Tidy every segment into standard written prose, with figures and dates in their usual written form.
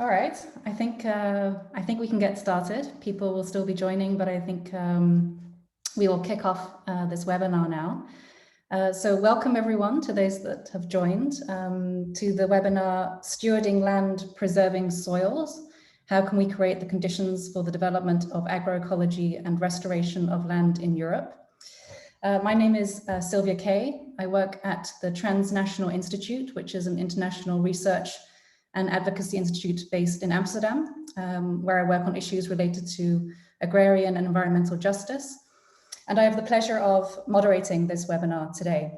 All right, I think we can get started. People will still be joining, but I think we will kick off this webinar now. So welcome everyone to those that have joined to the webinar, Stewarding Land, Preserving Soils. How can we create the conditions for the development of agroecology and restoration of land in Europe? My name is Sylvia Kay. I work at the Transnational Institute, which is an international research and advocacy institute based in Amsterdam, where I work on issues related to agrarian and environmental justice. And I have the pleasure of moderating this webinar today.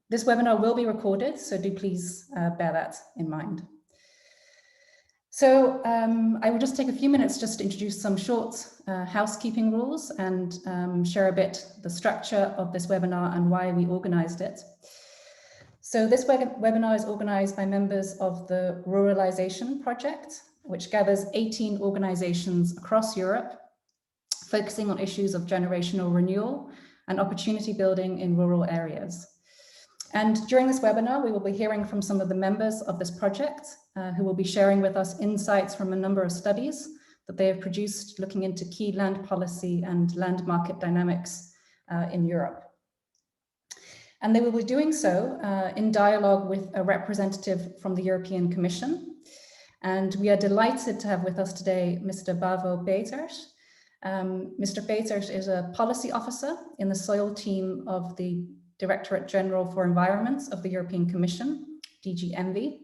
This webinar will be recorded, so do please bear that in mind. So I will just take a few minutes just to introduce some short housekeeping rules and share a bit the structure of this webinar and why we organized it. So this webinar is organized by members of the Ruralization project, which gathers 18 organizations across Europe, focusing on issues of generational renewal and opportunity building in rural areas. And during this webinar, we will be hearing from some of the members of this project who will be sharing with us insights from a number of studies that they have produced looking into key land policy and land market dynamics in Europe. And they will be doing so in dialogue with a representative from the European Commission. And we are delighted to have with us today Mr. Bavo Peters. Mr. Peters is a policy officer in the soil team of the Directorate General for Environment of the European Commission, DG ENVI.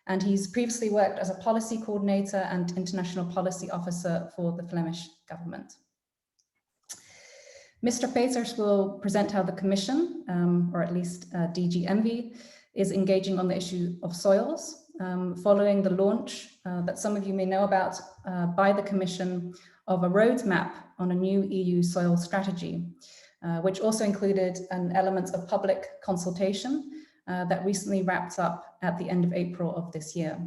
And he's previously worked as a policy coordinator and international policy officer for the Flemish government. Mr. Peters will present how the Commission, or at least DG ENVI, is engaging on the issue of soils, following the launch that some of you may know about by the Commission of a roadmap on a new EU soil strategy, which also included an element of public consultation that recently wrapped up at the end of April of this year.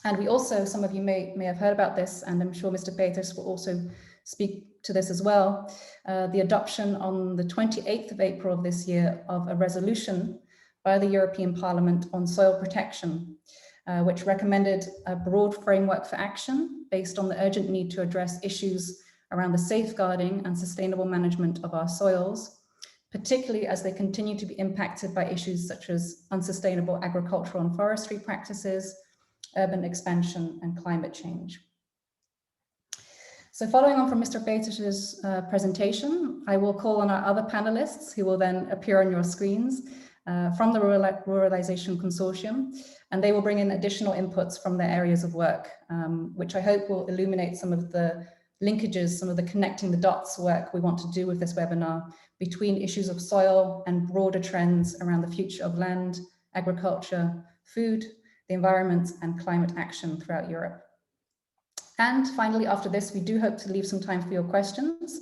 And we also, some of you may have heard about this, and I'm sure Mr. Peters will also speak to this as well, the adoption on the 28th of April of this year of a resolution by the European Parliament on soil protection, which recommended a broad framework for action based on the urgent need to address issues around the safeguarding and sustainable management of our soils, particularly as they continue to be impacted by issues such as unsustainable agricultural and forestry practices, urban expansion, and climate change. So following on from Mr. Peters' presentation, I will call on our other panelists who will then appear on your screens from the Ruralization Consortium, and they will bring in additional inputs from their areas of work, which I hope will illuminate some of the linkages, some of the connecting the dots work we want to do with this webinar between issues of soil and broader trends around the future of land, agriculture, food, the environment, and climate action throughout Europe. And finally, after this, we do hope to leave some time for your questions.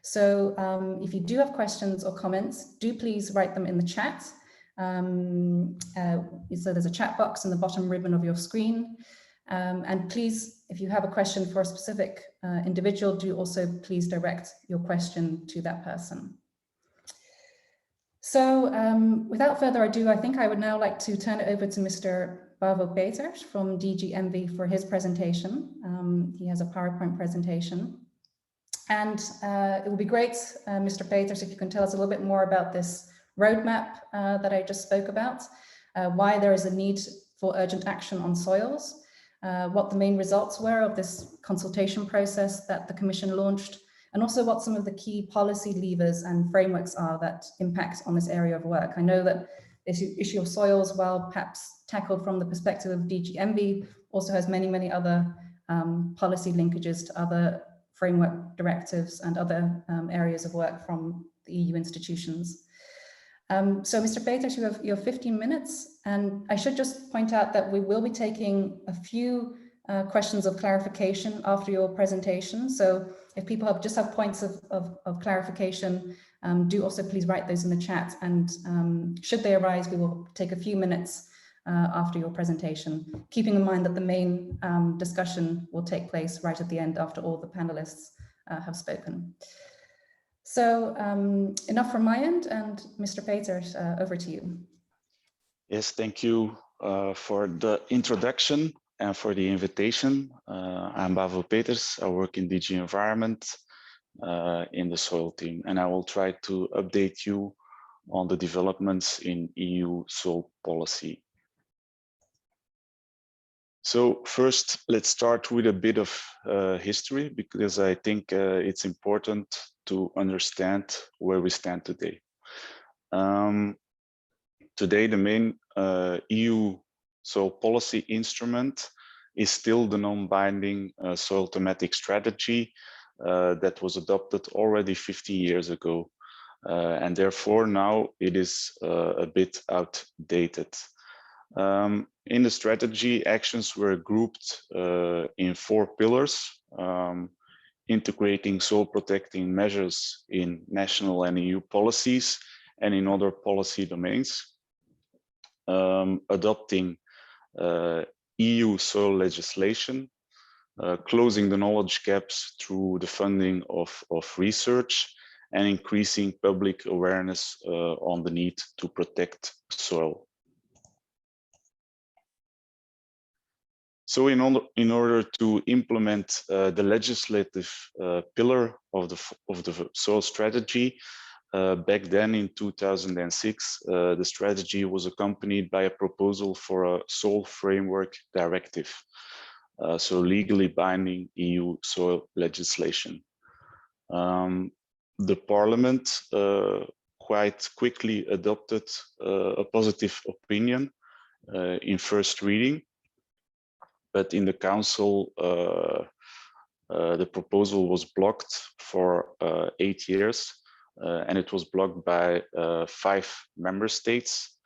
So if you do have questions or comments, do please write them in the chat. So there's a chat box in the bottom ribbon of your screen. And please, if you have a question for a specific individual, do also please direct your question to that person. So without further ado, I think I would now like to turn it over to Mr. Bavo Peters from DG ENVI for his presentation. He has a PowerPoint presentation. And it would be great, Mr. Peters, if you can tell us a little bit more about this roadmap that I just spoke about, why there is a need for urgent action on soils, what the main results were of this consultation process that the Commission launched, and also what some of the key policy levers and frameworks are that impact on this area of work. I know that this issue of soils, while perhaps tackled from the perspective of DG ENVI, also has many, many other policy linkages to other framework directives and other areas of work from the EU institutions. So Mr. Peters, you have 15 minutes, and I should just point out that we will be taking a few questions of clarification after your presentation. So if people just have points of clarification, do also please write those in the chat, and should they arise, we will take a few minutes after your presentation, keeping in mind that the main discussion will take place right at the end after all the panelists have spoken. So enough from my end, and Mr. Peters, over to you. Yes, thank you for the introduction and for the invitation. I'm Bavo Peters. I work in DG Environment in the soil team, and I will try to update you on the developments in EU soil policy. So first, let's start with a bit of history, because I think it's important to understand where we stand today. Today, the main EU soil policy instrument is still the non-binding soil thematic strategy that was adopted already 50 years ago. And therefore now it is a bit outdated. In the strategy, actions were grouped in 4 pillars, integrating soil protecting measures in national and EU policies and in other policy domains, adopting EU soil legislation, closing the knowledge gaps through the funding of research, and increasing public awareness on the need to protect soil. So in order to implement the legislative pillar of the soil strategy, back then in 2006, the strategy was accompanied by a proposal for a soil framework directive, so legally binding EU soil legislation. The Parliament quite quickly adopted a positive opinion in first reading, but in the Council, the proposal was blocked for 8 years, and it was blocked by 5 member states.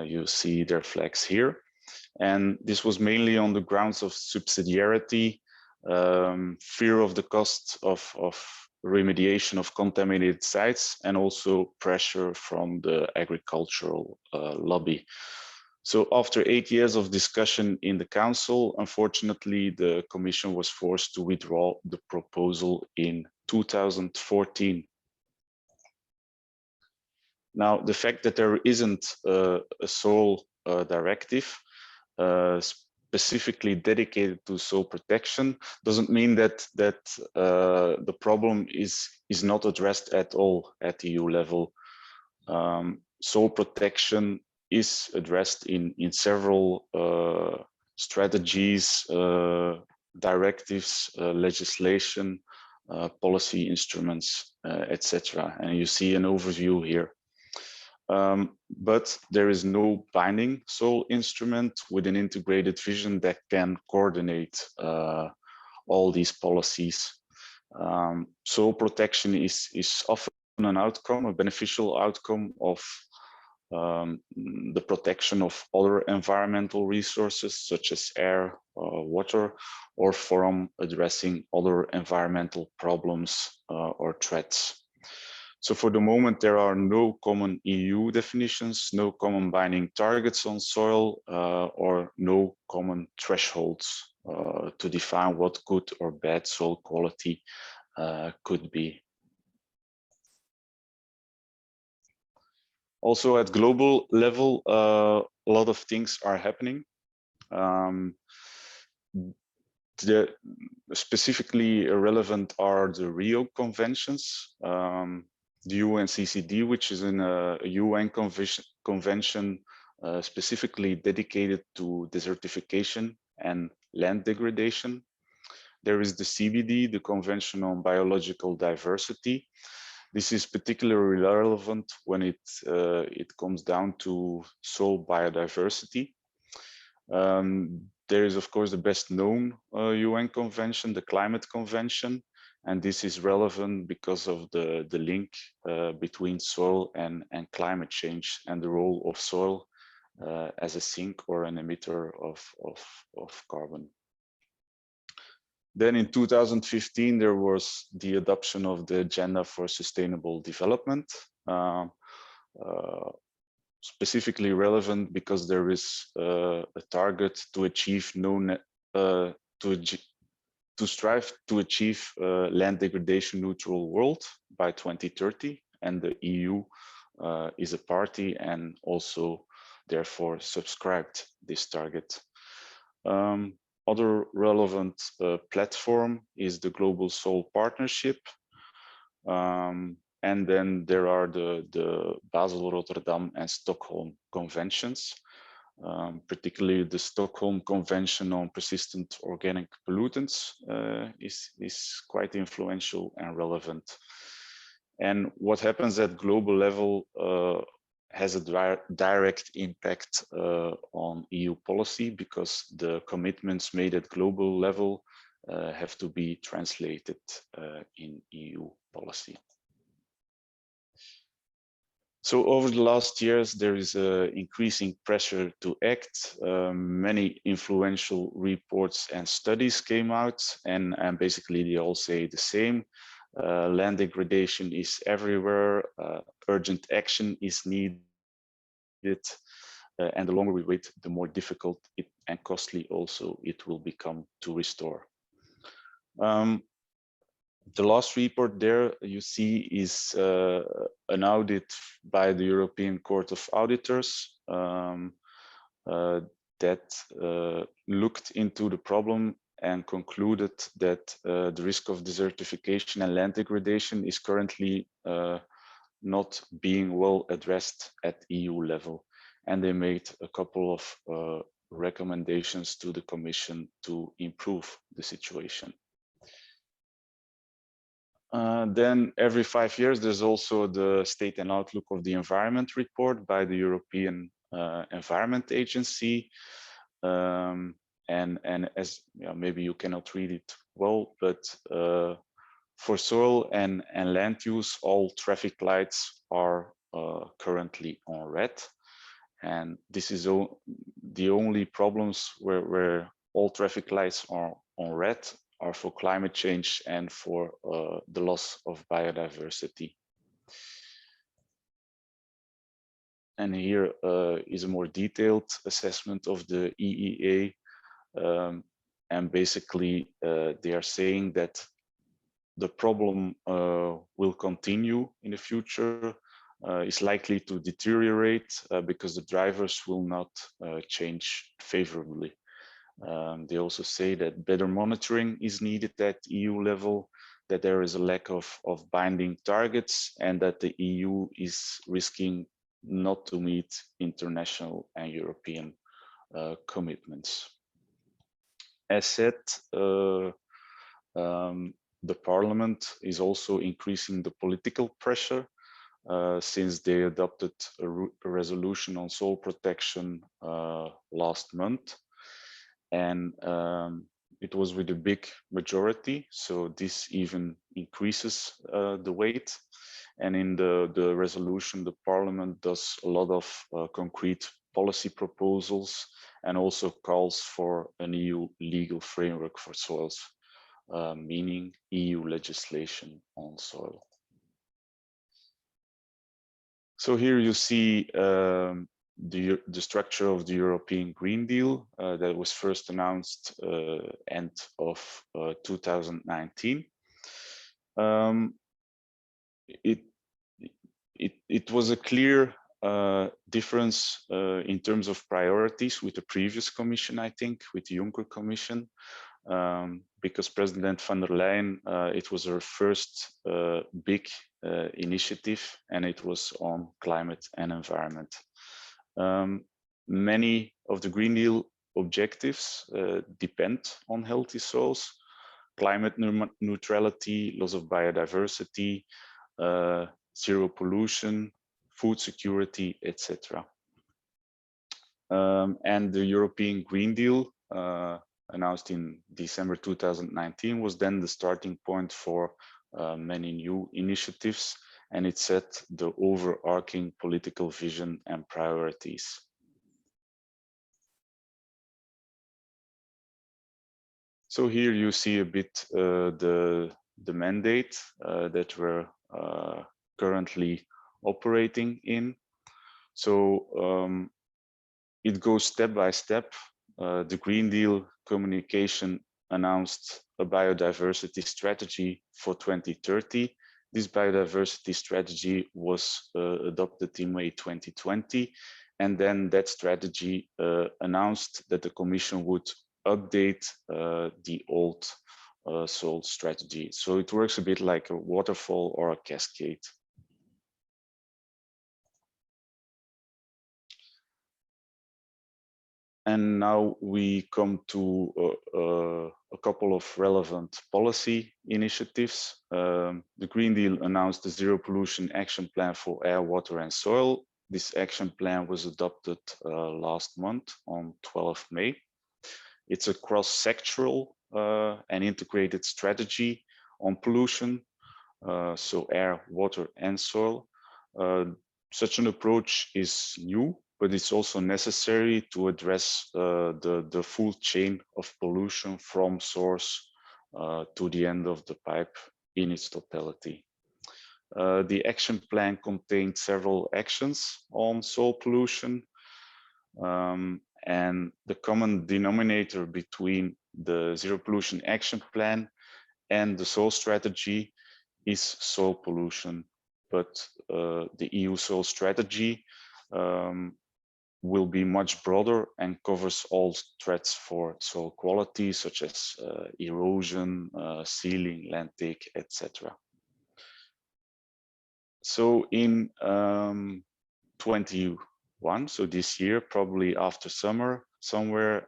You see their flags here. And this was mainly on the grounds of subsidiarity, fear of the cost of remediation of contaminated sites, and also pressure from the agricultural lobby. So after 8 years of discussion in the Council, unfortunately, the Commission was forced to withdraw the proposal in 2014. Now, the fact that there isn't a soil directive specifically dedicated to soil protection doesn't mean that the problem is not addressed at all at EU level. Soil protection is addressed in several strategies, directives, legislation, policy instruments, etc. And you see an overview here. But there is no binding soil instrument with an integrated vision that can coordinate all these policies. Soil protection is often an outcome, a beneficial outcome of the protection of other environmental resources such as air, water, or from addressing other environmental problems or threats. So for the moment, there are no common EU definitions, no common binding targets on soil, or no common thresholds to define what good or bad soil quality could be. Also at global level, a lot of things are happening. Specifically relevant are the Rio conventions, the UNCCD, which is a UN convention specifically dedicated to desertification and land degradation. There is the CBD, the Convention on Biological Diversity. This is particularly relevant when it comes down to soil biodiversity. There is, of course, the best known UN convention, the Climate Convention, and this is relevant because of the link between soil and climate change and the role of soil as a sink or an emitter of carbon. Then in 2015, there was the adoption of the Agenda for Sustainable Development, specifically relevant because there is a target to achieve to strive to achieve land degradation neutral world by 2030, and the EU is a party and also therefore subscribed this target. Other relevant platform is the Global Soil Partnership. And then there are the Basel, Rotterdam and Stockholm conventions, particularly the Stockholm Convention on Persistent Organic Pollutants is quite influential and relevant. And what happens at global level has a direct impact on EU policy, because the commitments made at global level have to be translated in EU policy. So over the last years, there is increasing pressure to act. Many influential reports and studies came out, and basically they all say the same. Land degradation is everywhere. Urgent action is needed. And the longer we wait, the more difficult and costly also it will become to restore. The last report there you see is an audit by the European Court of Auditors that looked into the problem and concluded that the risk of desertification and land degradation is currently not being well addressed at EU level. And they made a couple of recommendations to the Commission to improve the situation. Then every 5 years, there's also the State and Outlook of the Environment report by the European Environment Agency. And as maybe you cannot read it well, but for soil and land use, all traffic lights are currently on red. And this is the only problems where all traffic lights are on red are for climate change and for the loss of biodiversity. And here is a more detailed assessment of the EEA. And basically, they are saying that the problem will continue in the future, is likely to deteriorate because the drivers will not change favorably. They also say that better monitoring is needed at EU level, that there is a lack of binding targets, and that the EU is risking not to meet international and European commitments. As said, the Parliament is also increasing the political pressure since they adopted a resolution on soil protection last month. And it was with a big majority, so this even increases the weight. And in the resolution, the Parliament does a lot of concrete policy proposals and also calls for an EU legal framework for soils, meaning EU legislation on soil. So here you see the structure of the European Green Deal that was first announced end of 2019. It was a clear difference in terms of priorities with the previous Commission, I think, with the Juncker Commission, because President von der Leyen, it was her first big initiative, and it was on climate and environment. Many of the Green Deal objectives depend on healthy soils, climate neutrality, loss of biodiversity, zero pollution, food security, etc. And the European Green Deal, announced in December 2019, was then the starting point for many new initiatives, and it set the overarching political vision and priorities. So here you see a bit the mandate that we're currently operating in. So it goes step by step. The Green Deal communication announced a biodiversity strategy for 2030. This biodiversity strategy was adopted in May 2020, And then that strategy announced that the Commission would update the old soil strategy. So it works a bit like a waterfall or a cascade. And now we come to a couple of relevant policy initiatives. The Green Deal announced the Zero Pollution Action Plan for Air, Water and Soil. This action plan was adopted last month on 12th May. It's a cross-sectoral and integrated strategy on pollution, so air, water and soil. Such an approach is new, but it's also necessary to address the full chain of pollution from source to the end of the pipe in its totality. The action plan contained several actions on soil pollution, and the common denominator between the Zero Pollution Action Plan and the soil strategy is soil pollution. But the EU soil strategy will be much broader and covers all threats for soil quality, such as erosion, sealing, land take, etc. So in 21, so this year, probably after summer, somewhere,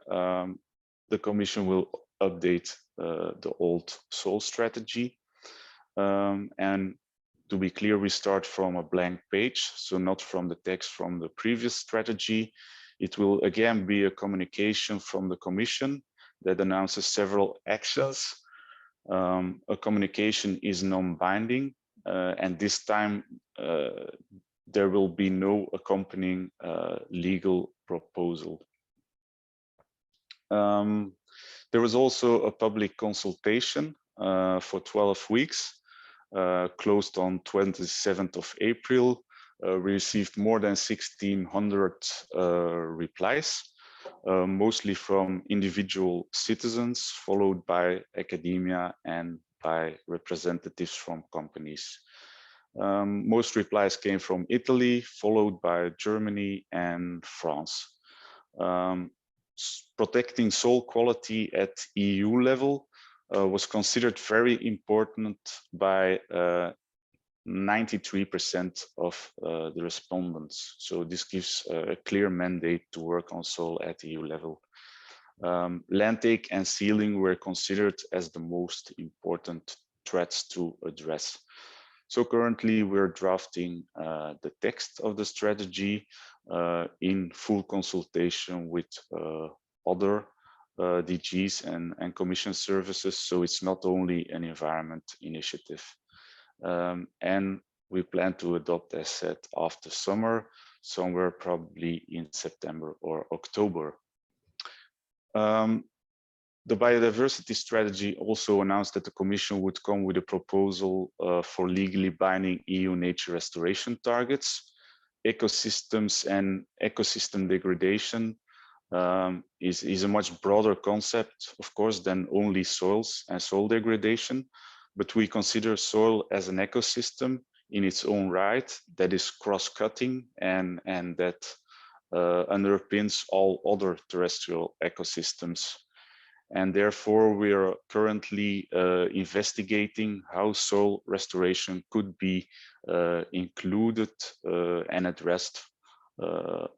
the Commission will update the old soil strategy. And to be clear, we start from a blank page, so not from the text from the previous strategy. It will again be a communication from the Commission that announces several actions. A communication is non-binding, and this time there will be no accompanying legal proposal. There was also a public consultation for 12 weeks. Closed on 27th of April. We received more than 1,600 replies, mostly from individual citizens, followed by academia and by representatives from companies. Most replies came from Italy, followed by Germany and France. Protecting soil quality at EU level was considered very important by 93% of the respondents. So this gives a clear mandate to work on soil at EU level. Land take and sealing were considered as the most important threats to address. So currently we're drafting the text of the strategy in full consultation with other DGs and Commission services, so it's not only an environment initiative. And we plan to adopt, as said, after summer, somewhere probably in September or October. The biodiversity strategy also announced that the Commission would come with a proposal for legally binding EU nature restoration targets. Ecosystems and ecosystem degradation is a much broader concept, of course, than only soils and soil degradation, but we consider soil as an ecosystem in its own right that is cross-cutting and that underpins all other terrestrial ecosystems. And therefore, we are currently investigating how soil restoration could be included and addressed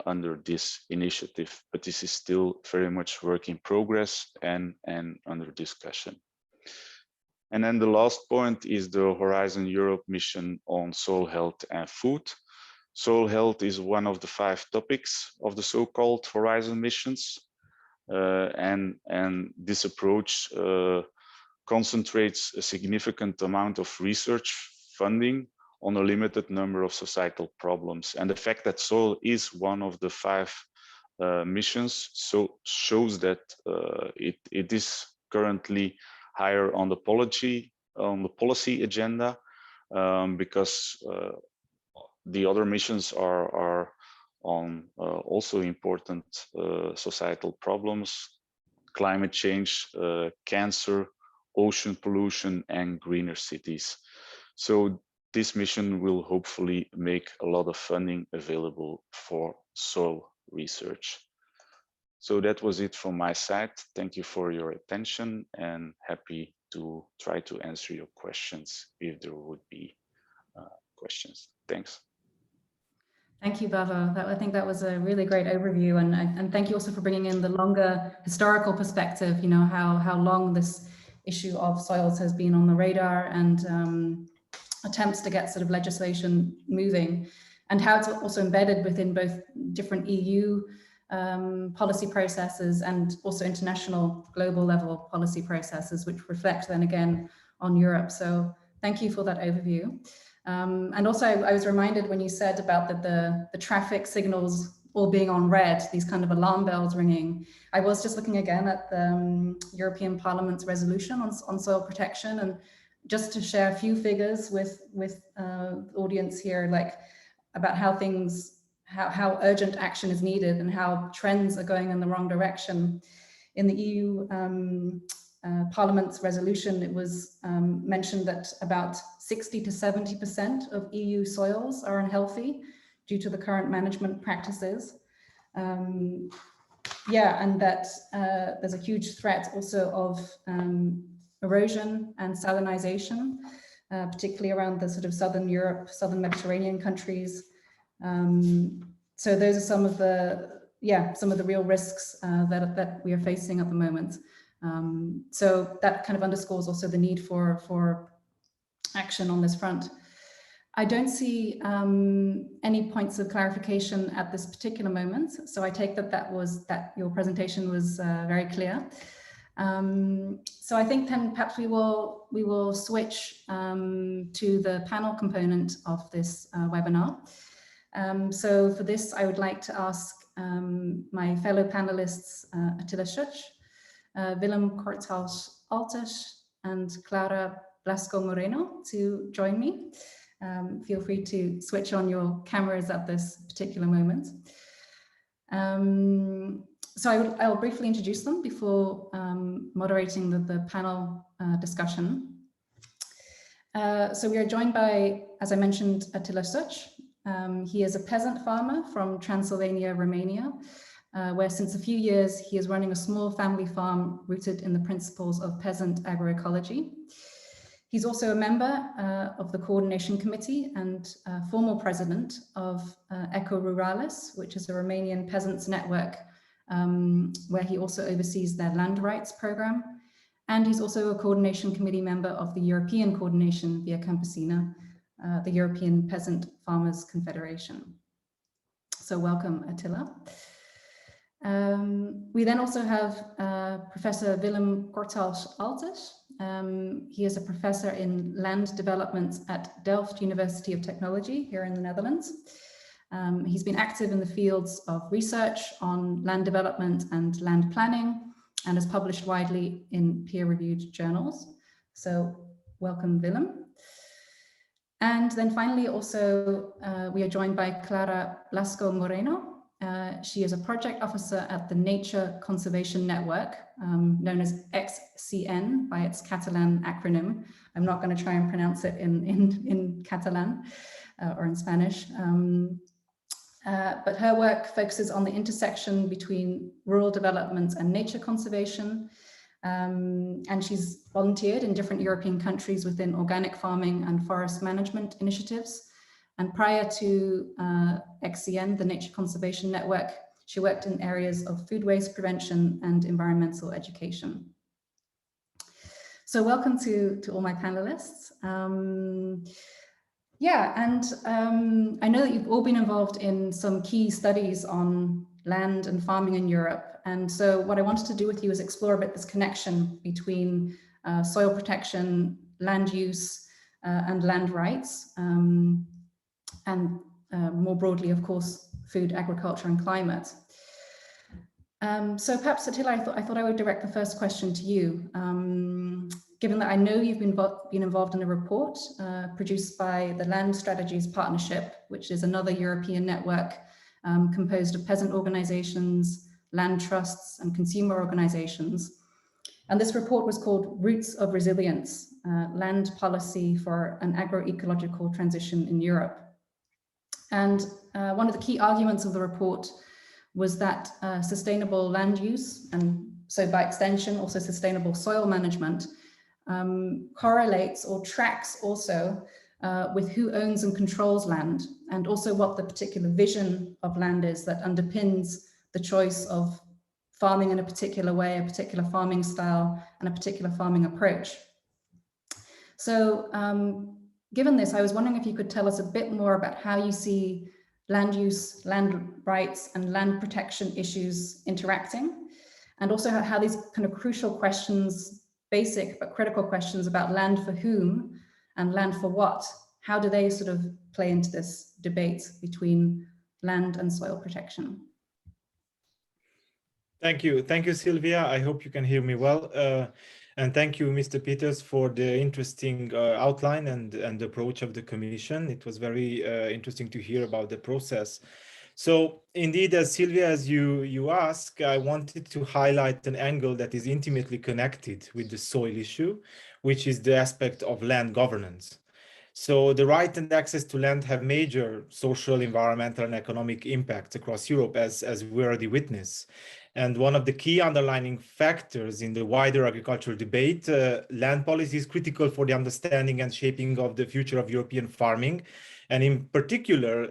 under this initiative, but this is still very much work in progress and under discussion. And then the last point is the Horizon Europe mission on soil health and food. Soil health is one of the 5 topics of the so-called Horizon missions, and this approach concentrates a significant amount of research funding on a limited number of societal problems. And the fact that soil is one of the 5 missions shows that it is currently higher on the policy agenda, because the other missions are on also important societal problems: climate change, cancer, ocean pollution, and greener cities. So this mission will hopefully make a lot of funding available for soil research. So that was it from my side. Thank you for your attention, and happy to try to answer your questions if there would be questions. Thanks. Thank you, Bavo. I think that was a really great overview, and thank you also for bringing in the longer historical perspective. You know, how long this issue of soils has been on the radar, and attempts to get sort of legislation moving, and how it's also embedded within both different EU policy processes and also international global level policy processes, which reflect then again on Europe. So thank you for that overview. And also I was reminded when you said about the traffic signals all being on red, these kind of alarm bells ringing. I was just looking again at the European Parliament's resolution on soil protection, and just to share a few figures with the audience here, like about how things, how urgent action is needed and how trends are going in the wrong direction. In the EU Parliament's resolution, it was mentioned that about 60 to 70% of EU soils are unhealthy due to the current management practices. Yeah, and that there's a huge threat also of erosion and salinization, particularly around the sort of Southern Europe, Southern Mediterranean countries. So those are some of the, some of the real risks that we are facing at the moment. So that kind of underscores also the need for action on this front. I don't see any points of clarification at this particular moment. So I take that your presentation was very clear. So I think then perhaps we will switch to the panel component of this webinar. So for this, I would like to ask my fellow panelists, Attila Schuch, Willem Korthaus-Altes, and Clara Blasco-Moreno to join me. Feel free to switch on your cameras at this particular moment. So I'll briefly introduce them before moderating the panel discussion. So we are joined by, as I mentioned, Attila Schuch. He is a peasant farmer from Transylvania, Romania, where since a few years he is running a small family farm rooted in the principles of peasant agroecology. He's also a member of the Coordination Committee and former president of Eco-Ruralis, which is a Romanian peasants network, where he also oversees their land rights program. And he's also a Coordination Committee member of the European Coordination Via Campesina, the European Peasant Farmers Confederation. So welcome, Attila. We then also have Professor Willem Korthaus-Altes. He is a professor in land development at Delft University of Technology here in the Netherlands. He's been active in the fields of research on land development and land planning, and has published widely in peer-reviewed journals. So welcome, Willem. And then finally, also, we are joined by Clara Blasco-Moreno. She is a project officer at the Nature Conservation Network, known as XCN by its Catalan acronym. I'm not going to try and pronounce it in Catalan or in Spanish. But her work focuses on the intersection between rural development and nature conservation. And she's volunteered in different European countries within organic farming and forest management initiatives. And prior to XCN, the Nature Conservation Network, she worked in areas of food waste prevention and environmental education. So welcome to all my panelists. I know that you've all been involved in some key studies on land and farming in Europe. And so what I wanted to do with you is explore a bit this connection between soil protection, land use, and land rights. And more broadly, of course, food, agriculture, and climate. So perhaps, Attila, I thought I would direct the first question to you. Given that I know you've been involved in a report produced by the Land Strategies Partnership, which is another European network composed of peasant organizations, land trusts, and consumer organizations. And this report was called Roots of Resilience, Land Policy for an Agroecological Transition in Europe. And one of the key arguments of the report was that sustainable land use, and so by extension also sustainable soil management, correlates or tracks also with who owns and controls land, and also what the particular vision of land is that underpins the choice of farming in a particular way, a particular farming style, and a particular farming approach. So given this, I was wondering if you could tell us a bit more about how you see land use, land rights, and land protection issues interacting, and also how these kind of crucial questions, basic but critical questions about land for whom and land for what, how do they sort of play into this debate between land and soil protection? Thank you, Sylvia. I hope you can hear me well. And thank you, Mr. Peters, for the interesting outline and approach of the Commission. It was very interesting to hear about the process. So indeed, as Sylvia, as you ask, I wanted to highlight an angle that is intimately connected with the soil issue, which is the aspect of land governance. So the right and access to land have major social, environmental, and economic impacts across Europe, as we already witnessed. And one of the key underlining factors in the wider agricultural debate, land policy is critical for the understanding and shaping of the future of European farming. And in particular,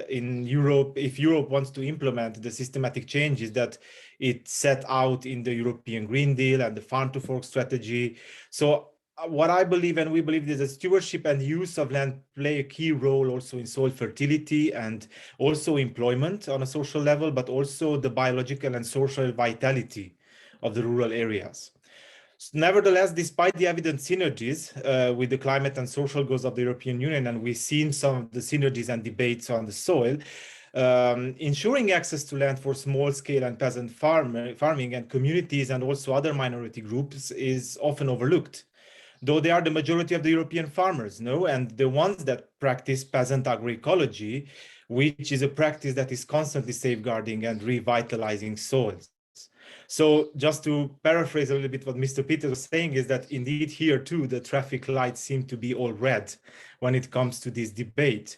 in Europe, if Europe wants to implement the systematic changes that it set out in the European Green Deal and the Farm to Fork strategy. So what I believe, and we believe, is that stewardship and use of land play a key role also in soil fertility and also employment on a social level, but also the biological and social vitality of the rural areas. Nevertheless, despite the evident synergies with the climate and social goals of the European Union, and we've seen some of the synergies and debates on the soil, ensuring access to land for small-scale and peasant farming and communities and also other minority groups is often overlooked, though they are the majority of the European farmers, and the ones that practice peasant agroecology, which is a practice that is constantly safeguarding and revitalizing soils. So just to paraphrase a little bit what Mr. Peters was saying, is that indeed here too, the traffic lights seem to be all red when it comes to this debate.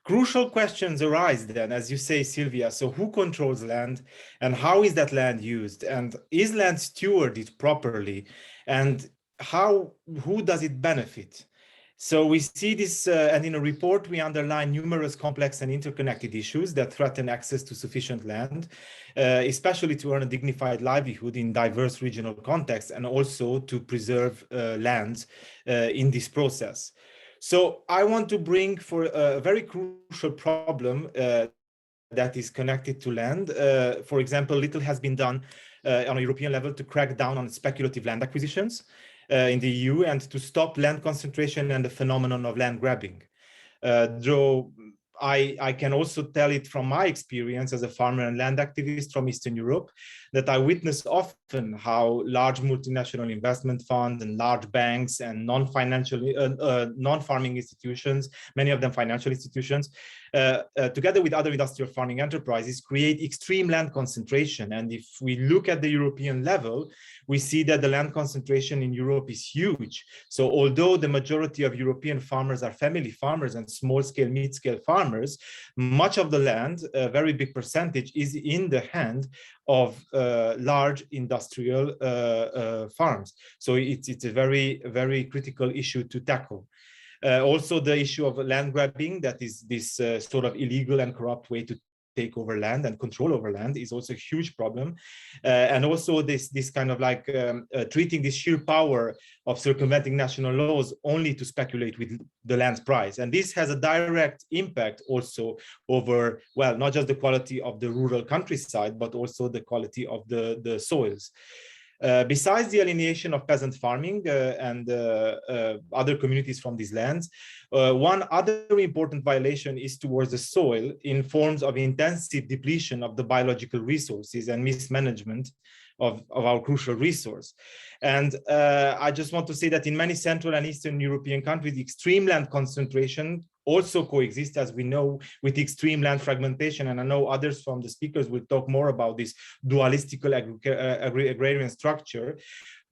Crucial questions arise then, as you say, Sylvia. So who controls land and how is that land used? And is land stewarded properly? And who does it benefit? So we see this, and in a report, we underline numerous complex and interconnected issues that threaten access to sufficient land, especially to earn a dignified livelihood in diverse regional contexts, and also to preserve lands in this process. So I want to bring for a very crucial problem that is connected to land. For example, little has been done on a European level to crack down on speculative land acquisitions in the EU and to stop land concentration and the phenomenon of land grabbing. Though I can also tell it from my experience as a farmer and land activist from Eastern Europe, that I witness often how large multinational investment funds and large banks and non-farming institutions, many of them financial institutions, together with other industrial farming enterprises, create extreme land concentration. And if we look at the European level, we see that the land concentration in Europe is huge. So although the majority of European farmers are family farmers and small-scale, mid-scale farmers, much of the land, a very big percentage, is in the hand of large industrial farms. So it's a very, very critical issue to tackle. Also, the issue of land grabbing, that is this sort of illegal and corrupt way to take over land and control over land, is also a huge problem. And also this kind of like treating this sheer power of circumventing national laws only to speculate with the land's price. And this has a direct impact also over, well, not just the quality of the rural countryside, but also the quality of the soils. Besides the alienation of peasant farming and other communities from these lands, one other important violation is towards the soil in forms of intensive depletion of the biological resources and mismanagement of our crucial resource. And I just want to say that in many Central and Eastern European countries, extreme land concentration also coexist, as we know, with extreme land fragmentation. And I know others from the speakers will talk more about this dualistical agrarian structure.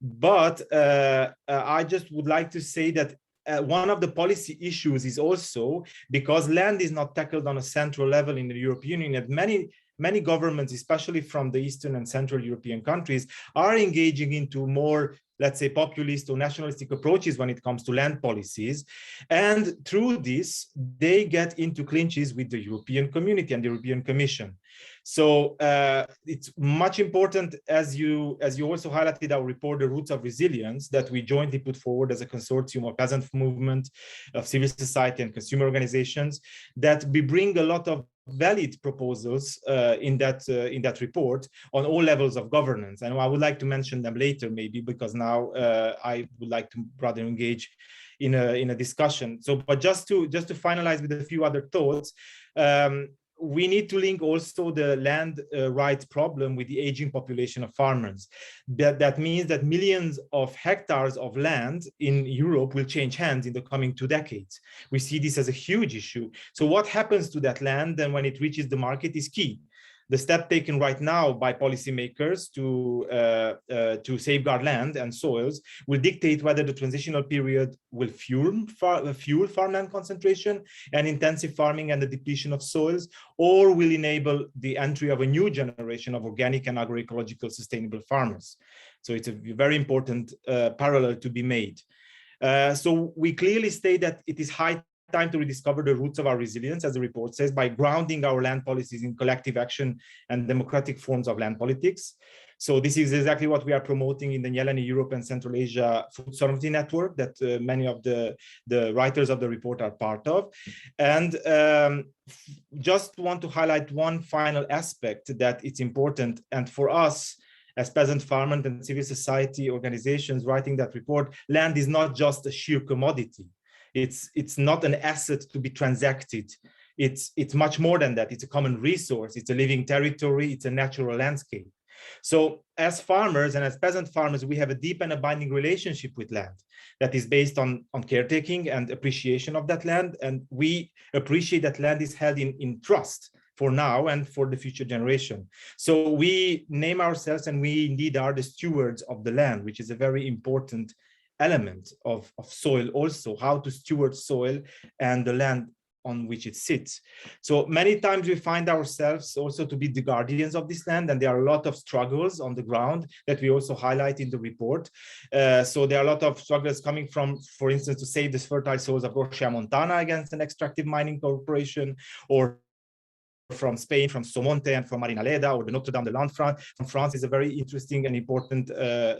But I just would like to say that one of the policy issues is also because land is not tackled on a central level in the European Union, and many governments, especially from the Eastern and Central European countries, are engaging into more, let's say, populist or nationalistic approaches when it comes to land policies. And through this, they get into clinches with the European community and the European Commission. So it's much important, as you also highlighted our report, The Roots of Resilience, that we jointly put forward as a consortium of peasant movement, of civil society and consumer organizations, that we bring a lot of valid proposals in that report on all levels of governance. And I would like to mention them later, maybe, because now I would like to rather engage in a discussion. So, but just to finalize with a few other thoughts, we need to link also the land rights problem with the aging population of farmers. That means that millions of hectares of land in Europe will change hands in the coming 2 decades. We see this as a huge issue. So what happens to that land and when it reaches the market is key. The step taken right now by policymakers to safeguard land and soils will dictate whether the transitional period will fuel farmland concentration and intensive farming and the depletion of soils, or will enable the entry of a new generation of organic and agroecological sustainable farmers. So it's a very important parallel to be made. So we clearly state that it is high time to rediscover the roots of our resilience, as the report says, by grounding our land policies in collective action and democratic forms of land politics. So this is exactly what we are promoting in the Nyéléni Europe and Central Asia Food Sovereignty Network that many of the writers of the report are part of. And just want to highlight one final aspect that it's important, and for us, as peasant farmers and civil society organizations writing that report, land is not just a sheer commodity. It's not an asset to be transacted. It's much more than that. It's a common resource. It's a living territory. It's a natural landscape. So as farmers and as peasant farmers, we have a deep and abiding relationship with land that is based on caretaking and appreciation of that land. And we appreciate that land is held in trust for now and for the future generation. So we name ourselves, and we indeed are the stewards of the land, which is a very important element of soil also, how to steward soil and the land on which it sits. So many times we find ourselves also to be the guardians of this land, and there are a lot of struggles on the ground that we also highlight in the report. So there are a lot of struggles coming from, for instance, to save the fertile soils of Rocha Montana against an extractive mining corporation, or from Spain, from Somonte and from Marinaleda, or the Notre Dame de Landfrance from France is a very interesting and important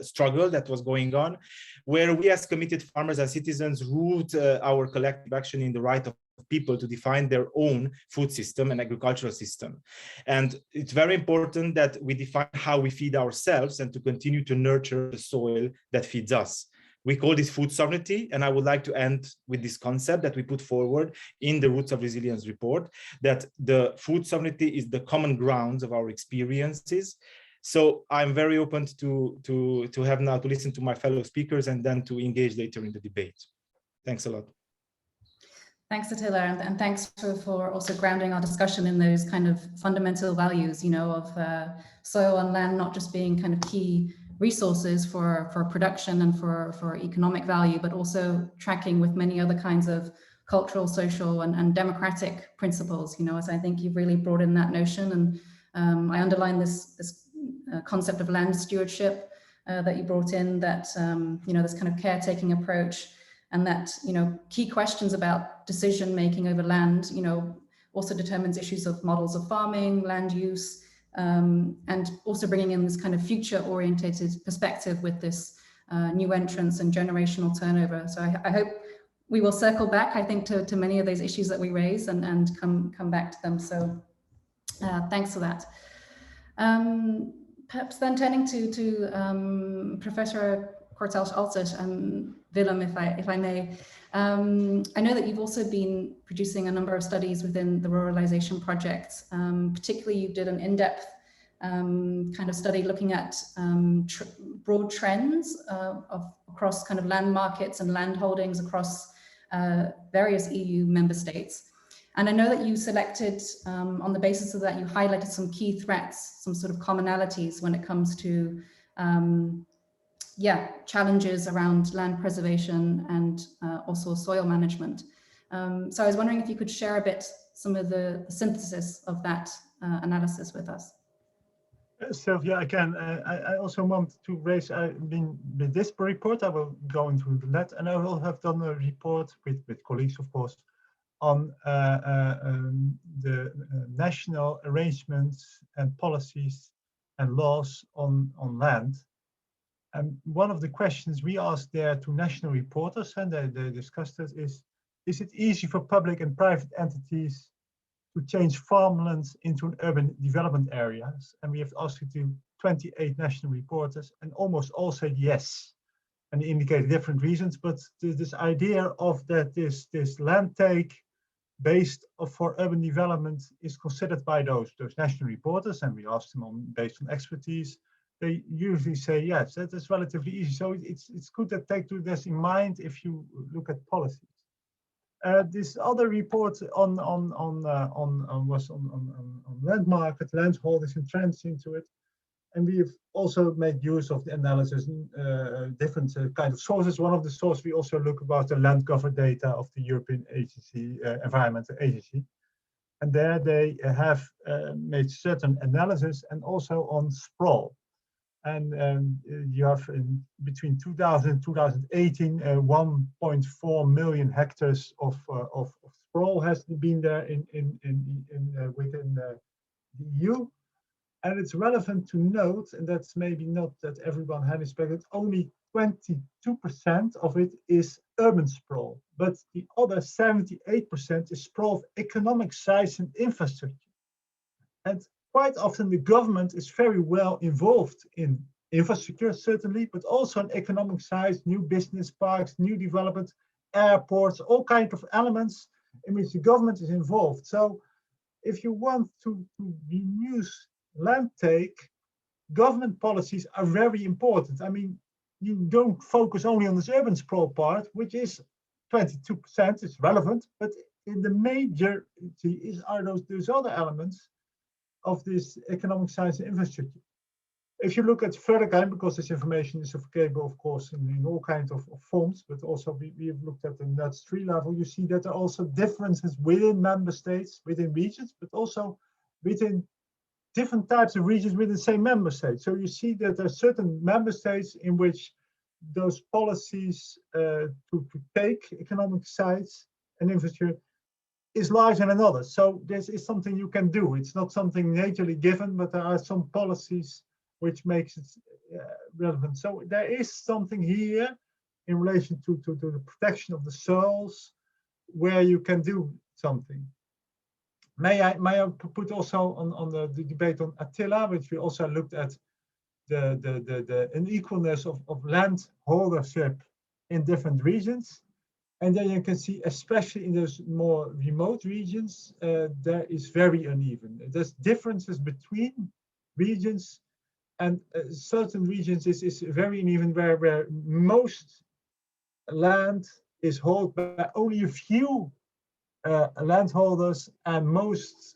struggle that was going on, where we as committed farmers and citizens root our collective action in the right of people to define their own food system and agricultural system. And it's very important that we define how we feed ourselves and to continue to nurture the soil that feeds us. We call this food sovereignty, and I would like to end with this concept that we put forward in the Roots of Resilience report, that the food sovereignty is the common grounds of our experiences. So I'm very open to have now to listen to my fellow speakers and then to engage later in the debate. Thanks a lot. Thanks, Attila, and thanks for also grounding our discussion in those kind of fundamental values, you know, of soil and land not just being kind of key resources for production and for economic value, but also tracking with many other kinds of cultural, social, and democratic principles, you know, as I think you've really brought in that notion. And I underline this concept of land stewardship that you brought in, that, you know, this kind of caretaking approach, and that, you know, key questions about decision-making over land, you know, also determines issues of models of farming, land use, and also bringing in this kind of future-orientated perspective with this new entrance and generational turnover. So I hope we will circle back, I think, to many of those issues that we raised and come back to them. So thanks for that. Perhaps then turning to Professor Kortels-Altert and Willem, if I may. I know that you've also been producing a number of studies within the Ruralization project. Particularly, you did an in-depth kind of study looking at broad trends across kind of land markets and land holdings across various EU member states. And I know that you selected, on the basis of that, you highlighted some key threats, some sort of commonalities when it comes to yeah, challenges around land preservation and also soil management. So I was wondering if you could share a bit some of the synthesis of that analysis with us. Sylvia, again, I also want to raise, with this report, I will go into that, and I will have done a report with colleagues, of course, on the national arrangements and policies and laws on land. And one of the questions we asked there to national reporters, and they discussed it, is it easy for public and private entities to change farmlands into an urban development areas? And we have asked it to 28 national reporters, and almost all said yes. And they indicated different reasons, but this idea of that this land take based for urban development is considered by those national reporters, and we asked them based on expertise. They usually say yes, that is relatively easy. So it's good to take this in mind if you look at policies. This other report on land market, land holdings and trends into it, and we've also made use of the analysis, different kind of sources. One of the sources we also look about the land cover data of the European Agency, Environmental Agency, and there they have made certain analysis and also on sprawl. And you have between 2000 and 2018, 1.4 million hectares of sprawl has been there within the EU. And it's relevant to note, and that's maybe not that everyone had expected, only 22% of it is urban sprawl, but the other 78% is sprawl of economic size and infrastructure. And quite often the government is very well involved in infrastructure, certainly, but also in economic size, new business parks, new development, airports, all kinds of elements in which the government is involved. So if you want to reduce land take, government policies are very important. I mean, you don't focus only on this urban sprawl part, which is 22%, it's relevant, but in the majority are those other elements of this economic science and infrastructure. If you look at further guide, because this information is available, of course, in all kinds of forms, but also we have looked at the NUTS 3 level, you see that there are also differences within member states, within regions, but also within different types of regions within the same member state. So you see that there are certain member states in which those policies to take economic sites and infrastructure is larger than others. So this is something you can do. It's not something naturally given, but there are some policies which makes it relevant. So there is something here in relation to the protection of the soils where you can do something. May I put also on the debate on Attila, which we also looked at the unequalness of land holdership in different regions. And then you can see, especially in those more remote regions, there is very uneven. There's differences between regions, and certain regions is very uneven, where most land is held by only a few landholders, and most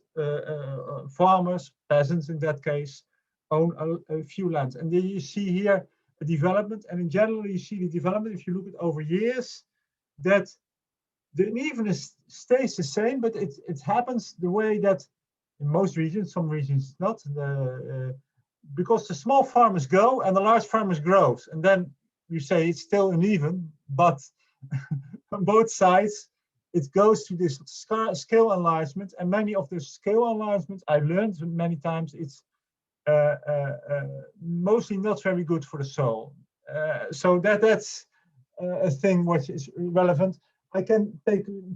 farmers, peasants in that case, own a few lands. And then you see here a development, and in general you see the development, if you look at over years, that the unevenness stays the same, but it happens the way that in most regions, some regions not, because the small farmers go and the large farmers grows, and then you say it's still uneven, but on both sides, it goes to this scale enlargement, and many of the scale enlargements I learned many times it's mostly not very good for the soil. So that's a thing which is relevant. I can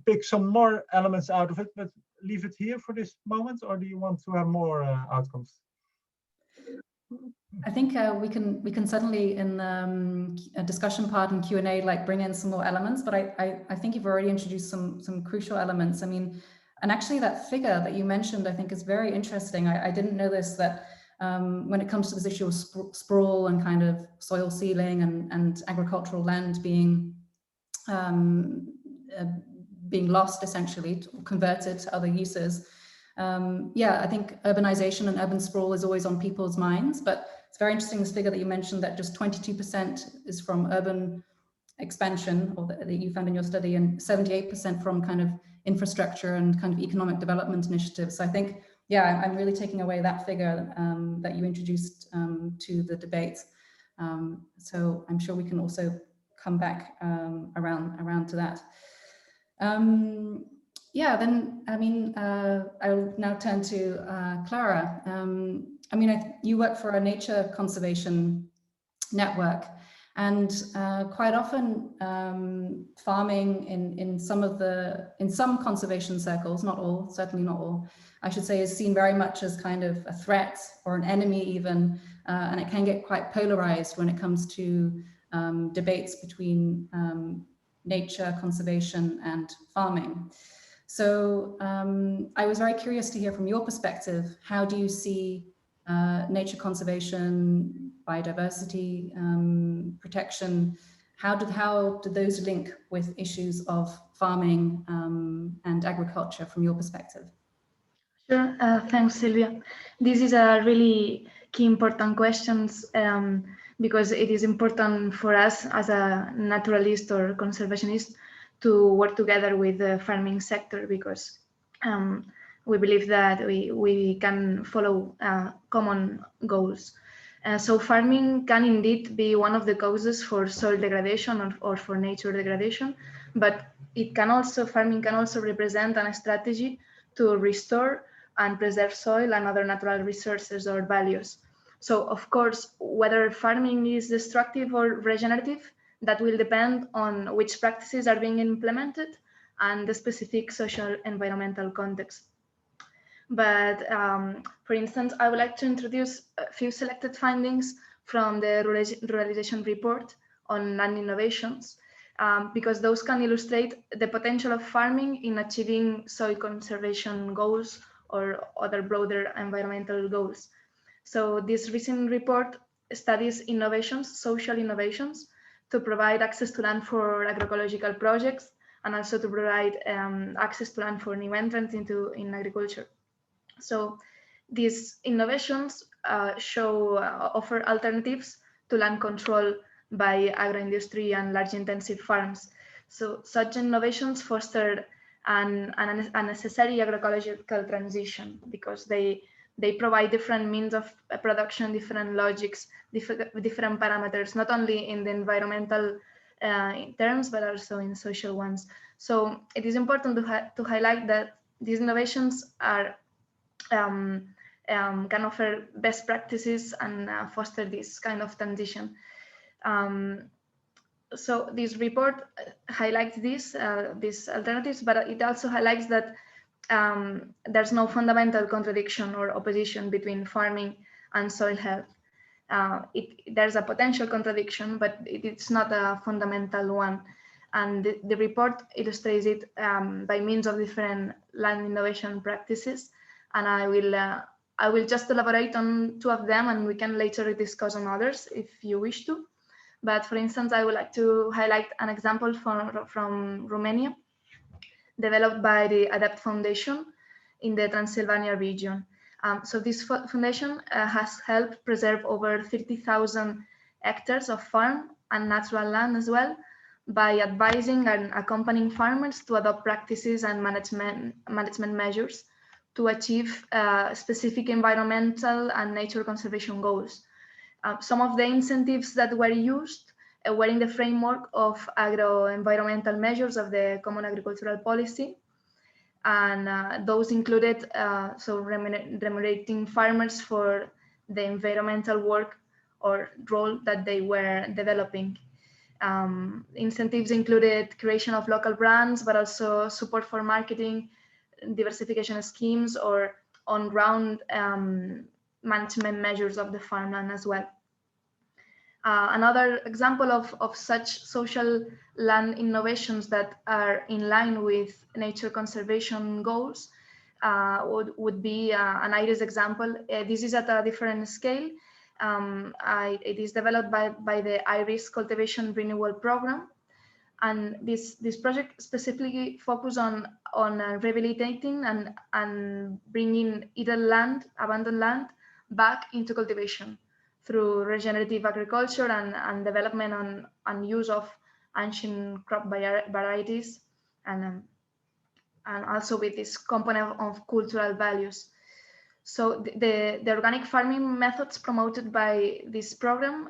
pick some more elements out of it, but leave it here for this moment, or do you want to have more outcomes? I think we can certainly in a discussion part and Q&A like bring in some more elements, but I think you've already introduced some crucial elements. I mean, and actually that figure that you mentioned I think is very interesting. I didn't know this, that when it comes to this issue of sprawl and kind of soil sealing and agricultural land being lost, essentially converted to other uses. Yeah, I think urbanization and urban sprawl is always on people's minds, but it's very interesting, this figure that you mentioned, that just 22% is from urban expansion, or that you found in your study, and 78% from kind of infrastructure and kind of economic development initiatives. So I think, yeah, I'm really taking away that figure that you introduced to the debate. So I'm sure we can also come back around to that. Yeah, then, I mean, I'll now turn to Clara. I mean, you work for a nature conservation network, and quite often farming in some conservation circles, not all, certainly not all, I should say, is seen very much as kind of a threat or an enemy even, and it can get quite polarized when it comes to debates between nature conservation and farming. So I was very curious to hear from your perspective, how do you see nature conservation, biodiversity protection, how do those link with issues of farming and agriculture from your perspective? Sure, thanks, Sylvia. This is a really key important questions because it is important for us as a naturalist or conservationist to work together with the farming sector, because we believe that we can follow common goals. So farming can indeed be one of the causes for soil degradation or for nature degradation, but farming can also represent a strategy to restore and preserve soil and other natural resources or values. So of course, whether farming is destructive or regenerative, that will depend on which practices are being implemented and the specific social environmental context. But for instance, I would like to introduce a few selected findings from the Ruralization report on land innovations, because those can illustrate the potential of farming in achieving soil conservation goals or other broader environmental goals. So this recent report studies innovations, social innovations, to provide access to land for agroecological projects, and also to provide access to land for new entrants in agriculture. So these innovations offer alternatives to land control by agroindustry and large intensive farms. So such innovations foster a necessary agroecological transition, because they provide different means of production, different logics, different parameters, not only in the environmental terms, but also in social ones. So it is important to highlight that these innovations are can offer best practices and foster this kind of transition. So this report highlights these alternatives, but it also highlights that there's no fundamental contradiction or opposition between farming and soil health. There's a potential contradiction, but it's not a fundamental one. And the report illustrates it by means of different land innovation practices. And I will just elaborate on two of them, and we can later discuss on others if you wish to. But for instance, I would like to highlight an example from Romania, developed by the ADAPT Foundation in the Transylvania region. So this foundation has helped preserve over 30,000 hectares of farm and natural land as well, by advising and accompanying farmers to adopt practices and management measures to achieve specific environmental and nature conservation goals. Some of the incentives that were used were in the framework of agro-environmental measures of the Common Agricultural Policy, and those included remunerating farmers for the environmental work or role that they were developing. Incentives included creation of local brands, but also support for marketing, diversification schemes, or on-ground management measures of the farmland as well. Another example of such social land innovations that are in line with nature conservation goals would be an iris example. This is at a different scale. It is developed by the iris cultivation renewal program, and this project specifically focuses on rehabilitating and bringing either abandoned land back into cultivation. through regenerative agriculture and development and use of ancient crop varieties, and also with this component of cultural values. So the organic farming methods promoted by this program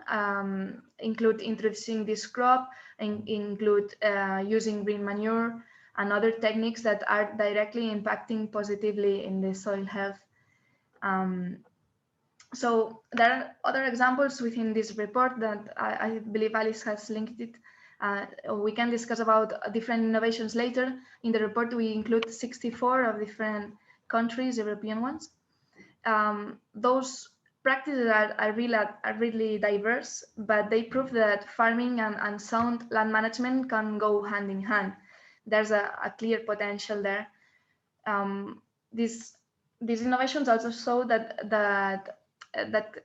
include introducing this crop, and include using green manure and other techniques that are directly impacting positively in the soil health. So there are other examples within this report that I believe Alice has linked it. We can discuss about different innovations later. In the report, we include 64 of different countries, European ones. Those practices are really diverse, but they prove that farming and sound land management can go hand in hand. There's a clear potential there. These innovations also show that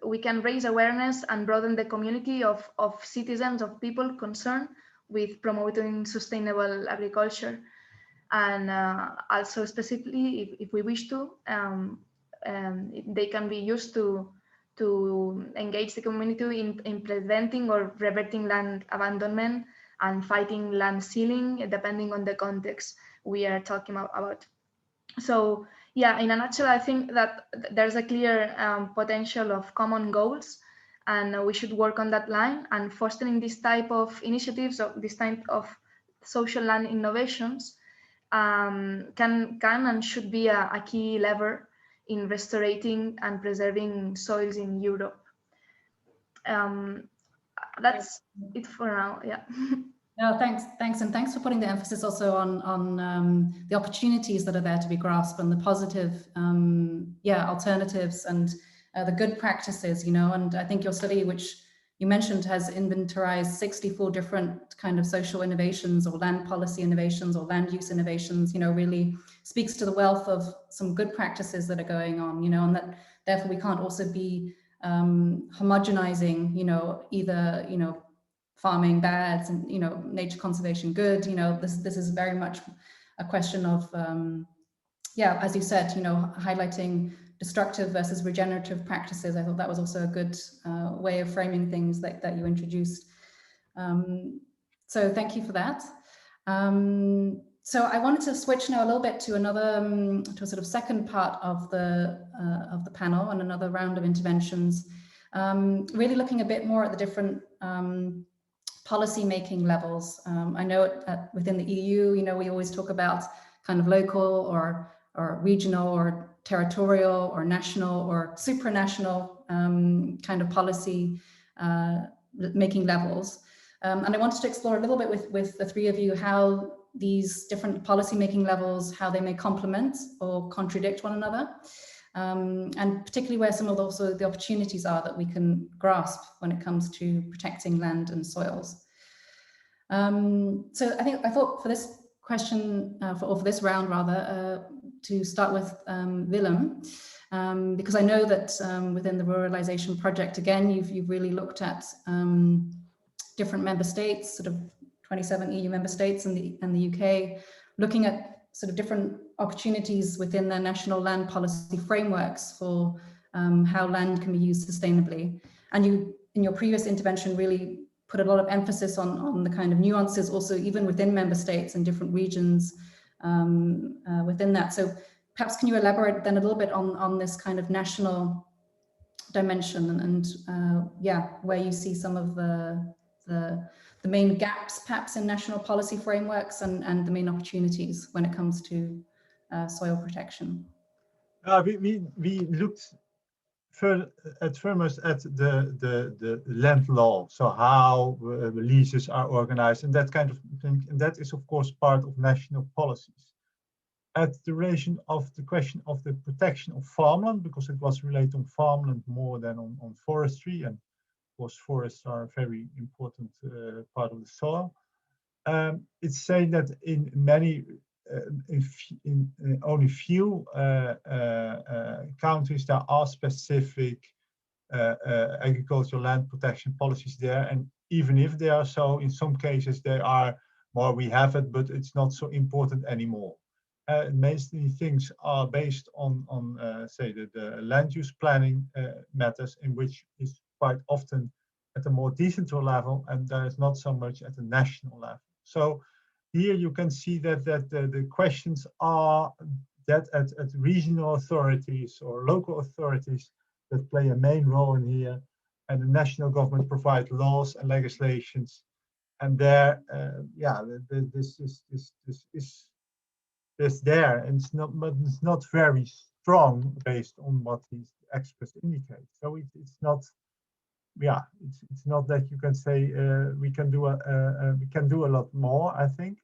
we can raise awareness and broaden the community of citizens, of people concerned with promoting sustainable agriculture. And also specifically, if we wish to, they can be used to engage the community in preventing or reverting land abandonment and fighting land sealing, depending on the context we are talking about. So yeah, in a nutshell, I think that there's a clear potential of common goals, and we should work on that line, and fostering this type of initiatives, or this type of social land innovations can and should be a key lever in restoring and preserving soils in Europe. That's it for now. Yeah. No, thanks, and thanks for putting the emphasis also on the opportunities that are there to be grasped, and the positive, alternatives, and the good practices. And I think your study, which you mentioned, has inventorized 64 different kind of social innovations, or land policy innovations, or land use innovations. Really speaks to the wealth of some good practices that are going on. And that therefore we can't also be homogenizing. Either farming bad and nature conservation good. This is very much a question of as you said, highlighting destructive versus regenerative practices. I thought that was also a good way of framing things that you introduced. So thank you for that. So I wanted to switch now a little bit to another, to a sort of second part of the panel, and another round of interventions, really looking a bit more at the different policy making levels. I know within the EU, we always talk about kind of local or regional or territorial or national or supranational kind of policy making levels. And I wanted to explore a little bit with the three of you how these different policy making levels, how they may complement or contradict one another. And particularly where some of also the opportunities are that we can grasp when it comes to protecting land and soils. So I thought for this question, for this round rather, to start with Willem, because I know that within the Ruralization project, again, you've really looked at different member states, sort of 27 EU member states and the UK, looking at sort of different opportunities within their national land policy frameworks for how land can be used sustainably. And you, in your previous intervention, really put a lot of emphasis on the kind of nuances also even within member states and different regions within that. So perhaps can you elaborate then a little bit on this kind of national dimension and where you see some of the main gaps perhaps in national policy frameworks and the main opportunities when it comes to soil protection? We looked foremost at the land law, so how leases are organized and that kind of thing, and that is of course part of national policies. At the relation of the question of the protection of farmland, because it was related on farmland more than on forestry, and of course forests are a very important part of the soil. It's saying that in many in only few countries there are specific agricultural land protection policies there, and even if they are so, in some cases they are more we have it, but it's not so important anymore. Mostly things are based on say the land use planning matters, in which is quite often at a more decentral level, and there is not so much at the national level. So here you can see that the questions are that at regional authorities or local authorities that play a main role in here, and the national government provide laws and legislations, and there, yeah, this is there, and it's not, but it's not very strong based on what these experts indicate. So it's not, yeah, it's not that you can say we can do a lot more, I think.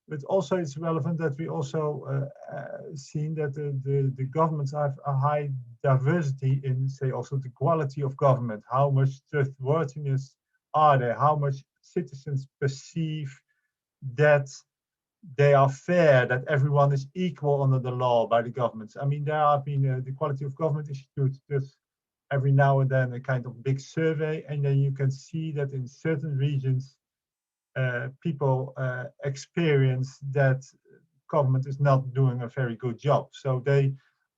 But also it's relevant that we also seen that the governments have a high diversity in, say, also the quality of government. How much trustworthiness are there? How much citizens perceive that they are fair, that everyone is equal under the law by the governments? I mean, there have been the Quality of Government Institute does every now and then a kind of big survey, and then you can see that in certain regions, people experience that government is not doing a very good job. So they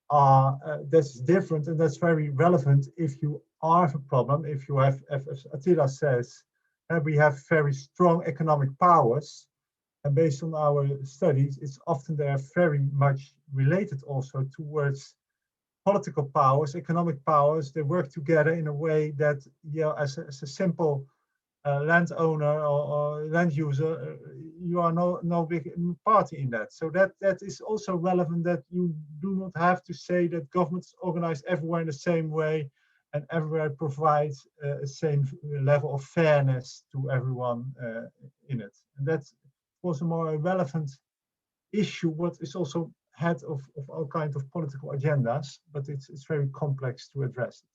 are, that's different, and that's very relevant if you have a problem, if you have, as Attila says, we have very strong economic powers, and based on our studies, it's often they are very much related also towards political powers, economic powers. They work together in a way that, yeah, as a simple landowner or land user, you are no big party in that. So that is also relevant, that you do not have to say that governments organize everywhere in the same way and everywhere provides a same level of fairness to everyone in it. And that's also more a relevant issue, what is also head of all kinds of political agendas, but it's very complex to address it.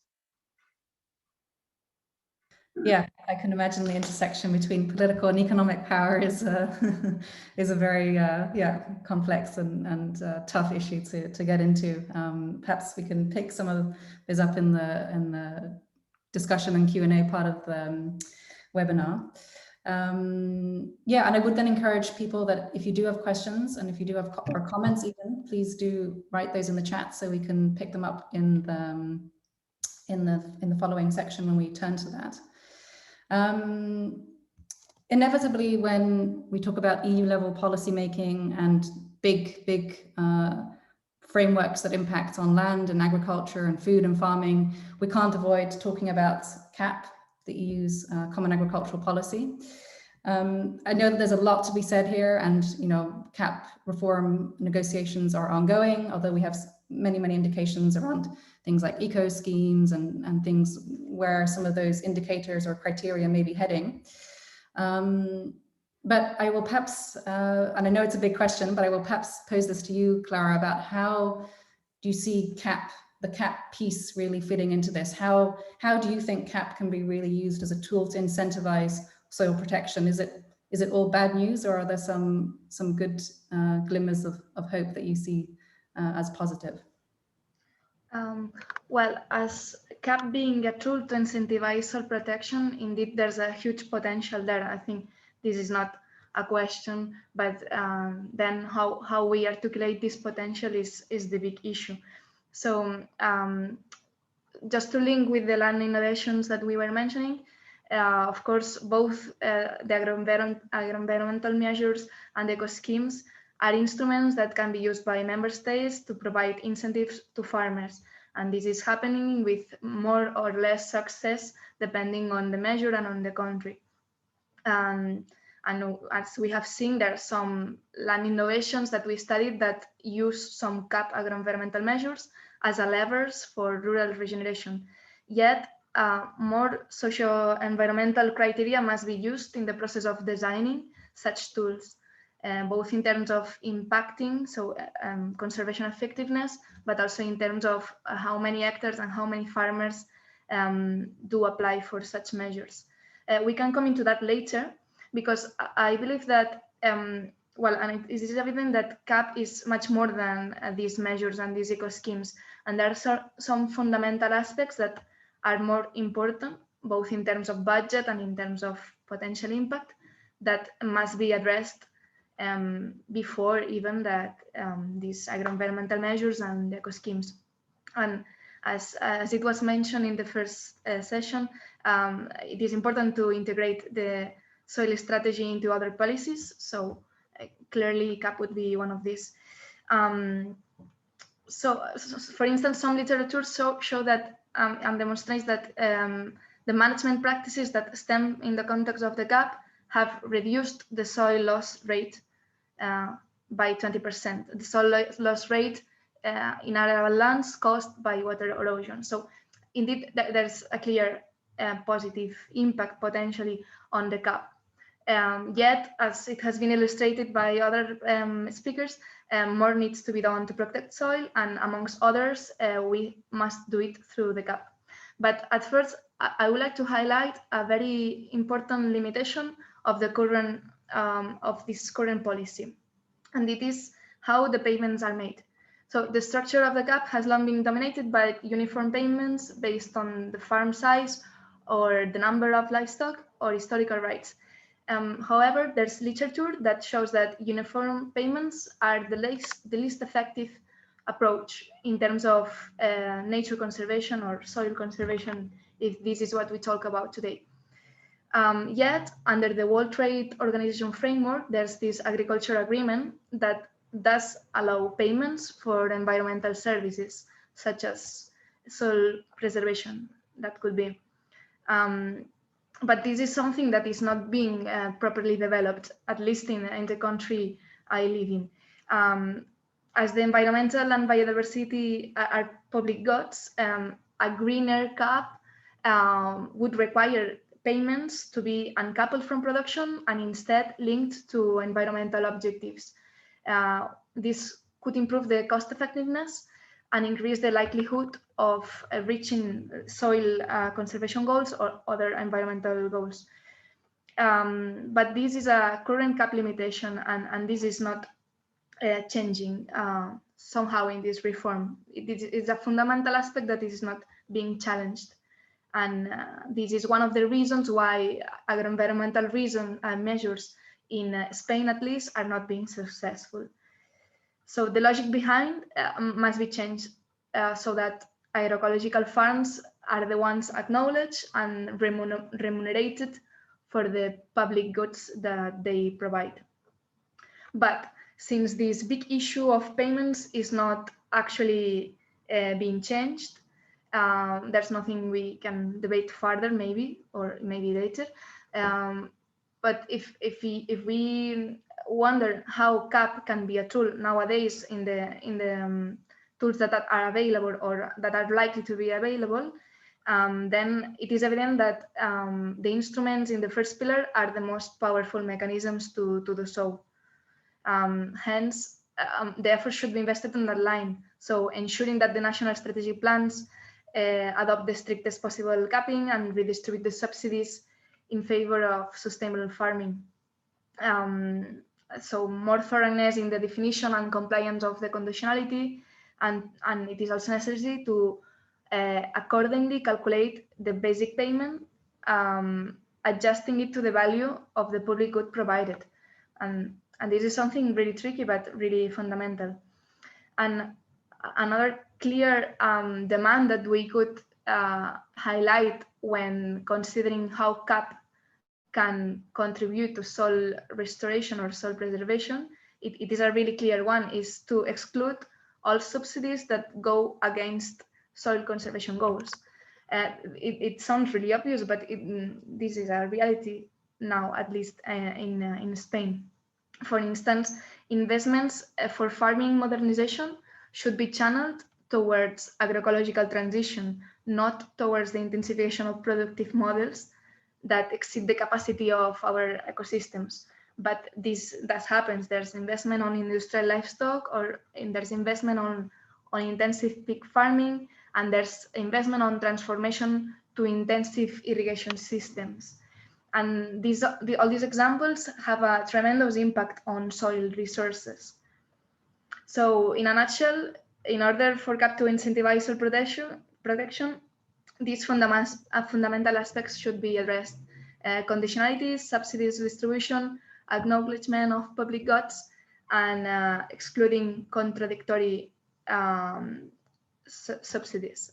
Yeah, I can imagine the intersection between political and economic power is is a very complex and tough issue to get into. Perhaps we can pick some of those up in the discussion and Q&A part of the webinar. Yeah, and I would then encourage people that if you do have questions and if you do have or comments even, please do write those in the chat so we can pick them up in the following section when we turn to that. Inevitably, when we talk about EU level policy making and big frameworks that impact on land and agriculture and food and farming, we can't avoid talking about CAP, the EU's Common Agricultural Policy. I know that there's a lot to be said here, and CAP reform negotiations are ongoing, although we have many indications around things like eco schemes and things where some of those indicators or criteria may be heading. But I will perhaps, and I know it's a big question, but I will perhaps pose this to you, Clara, about how do you see CAP, the CAP piece really fitting into this? How do you think CAP can be really used as a tool to incentivize soil protection? Is it all bad news, or are there some good glimmers of hope that you see as positive? Well, as CAP being a tool to incentivize soil protection, indeed there's a huge potential there. I think this is not a question, but then how we articulate this potential is the big issue. So just to link with the land innovations that we were mentioning, of course, both the agro-environmental measures and eco schemes are instruments that can be used by member states to provide incentives to farmers. And this is happening with more or less success depending on the measure and on the country. And as we have seen, there are some land innovations that we studied that use some CAP agro-environmental measures as a levers for rural regeneration. Yet, more socio-environmental criteria must be used in the process of designing such tools, both in terms of impacting, so conservation effectiveness, but also in terms of how many hectares and how many farmers do apply for such measures. We can come into that later, because I believe that, well, and it is evident that CAP is much more than these measures and these eco schemes. And there are some fundamental aspects that are more important, both in terms of budget and in terms of potential impact, that must be addressed before even that these agro-environmental measures and eco schemes. And As it was mentioned in the first session, it is important to integrate the soil strategy into other policies. So clearly CAP would be one of these. So for instance, some literature show that and demonstrates that the management practices that stem in the context of the CAP have reduced the soil loss rate by 20%. The soil loss rate in arable lands caused by water erosion. So indeed, there's a clear positive impact potentially on the CAP. Yet, as it has been illustrated by other speakers, more needs to be done to protect soil, and amongst others, we must do it through the CAP. But at first, I would like to highlight a very important limitation of the current of this current policy, and it is how the payments are made. So the structure of the CAP has long been dominated by uniform payments based on the farm size or the number of livestock or historical rights. However, there's literature that shows that uniform payments are the least effective approach in terms of nature conservation or soil conservation, if this is what we talk about today. Yet, under the World Trade Organization framework, there's this agricultural agreement that does allow payments for environmental services, such as soil preservation, that could be. But this is something that is not being properly developed, at least in the country I live in. As the environmental and biodiversity are public goods, a greener CAP would require payments to be uncoupled from production and instead linked to environmental objectives. This could improve the cost effectiveness and increase the likelihood of reaching soil conservation goals or other environmental goals. But this is a current CAP limitation, and this is not changing somehow in this reform. It's a fundamental aspect that is not being challenged. And this is one of the reasons why agro-environmental measures in Spain, at least, are not being successful. So the logic behind must be changed so that agroecological farms are the ones acknowledged and remunerated for the public goods that they provide. But since this big issue of payments is not actually being changed, there's nothing we can debate further, maybe, or maybe later. But if we wonder how CAP can be a tool nowadays in the tools that are available or that are likely to be available, then it is evident that the instruments in the first pillar are the most powerful mechanisms to do so. Hence, the effort should be invested on that line. So ensuring that the national strategic plans adopt the strictest possible capping and redistribute the subsidies in favor of sustainable farming. So more thoroughness in the definition and compliance of the conditionality, and it is also necessary to accordingly calculate the basic payment, adjusting it to the value of the public good provided. And this is something really tricky, but really fundamental. And another clear demand that we could highlight when considering how CAP can contribute to soil restoration or soil preservation, it is a really clear one, is to exclude all subsidies that go against soil conservation goals. It sounds really obvious, but this is a reality now, at least in Spain. For instance, investments for farming modernization should be channeled towards agroecological transition, not towards the intensification of productive models that exceed the capacity of our ecosystems. But that happens. There's investment on industrial livestock, or there's investment on intensive pig farming, and there's investment on transformation to intensive irrigation systems. And all these examples have a tremendous impact on soil resources. So in a nutshell, in order for CAP to incentivize soil protection, these fundamental aspects should be addressed. Conditionalities, subsidies distribution, acknowledgement of public goods, and excluding contradictory subsidies.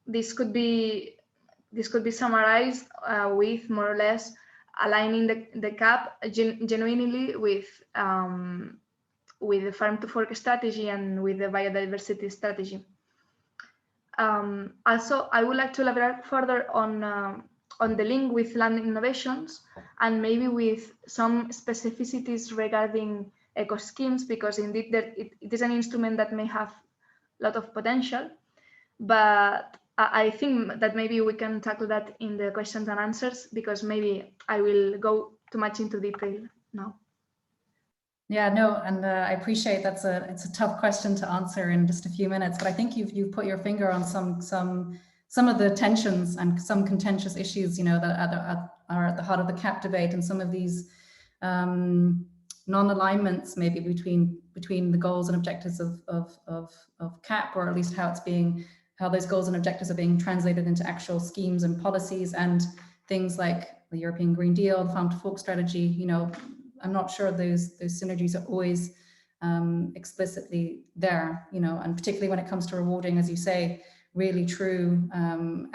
This could be summarized with more or less aligning the CAP genuinely with the farm to fork strategy and with the biodiversity strategy. Also, I would like to elaborate further on the link with land innovations and maybe with some specificities regarding eco schemes, because indeed it is an instrument that may have a lot of potential. But I think that maybe we can tackle that in the questions and answers, because maybe I will go too much into detail now. Yeah, no, and I appreciate it's a tough question to answer in just a few minutes, but I think you've put your finger on some of the tensions and some contentious issues, you know, that are at the heart of the CAP debate, and some of these non-alignments maybe between the goals and objectives of CAP, or at least how those goals and objectives are being translated into actual schemes and policies, and things like the European Green Deal, the farm to fork strategy. You know, I'm not sure those synergies are always explicitly there, you know, and particularly when it comes to rewarding, as you say, really true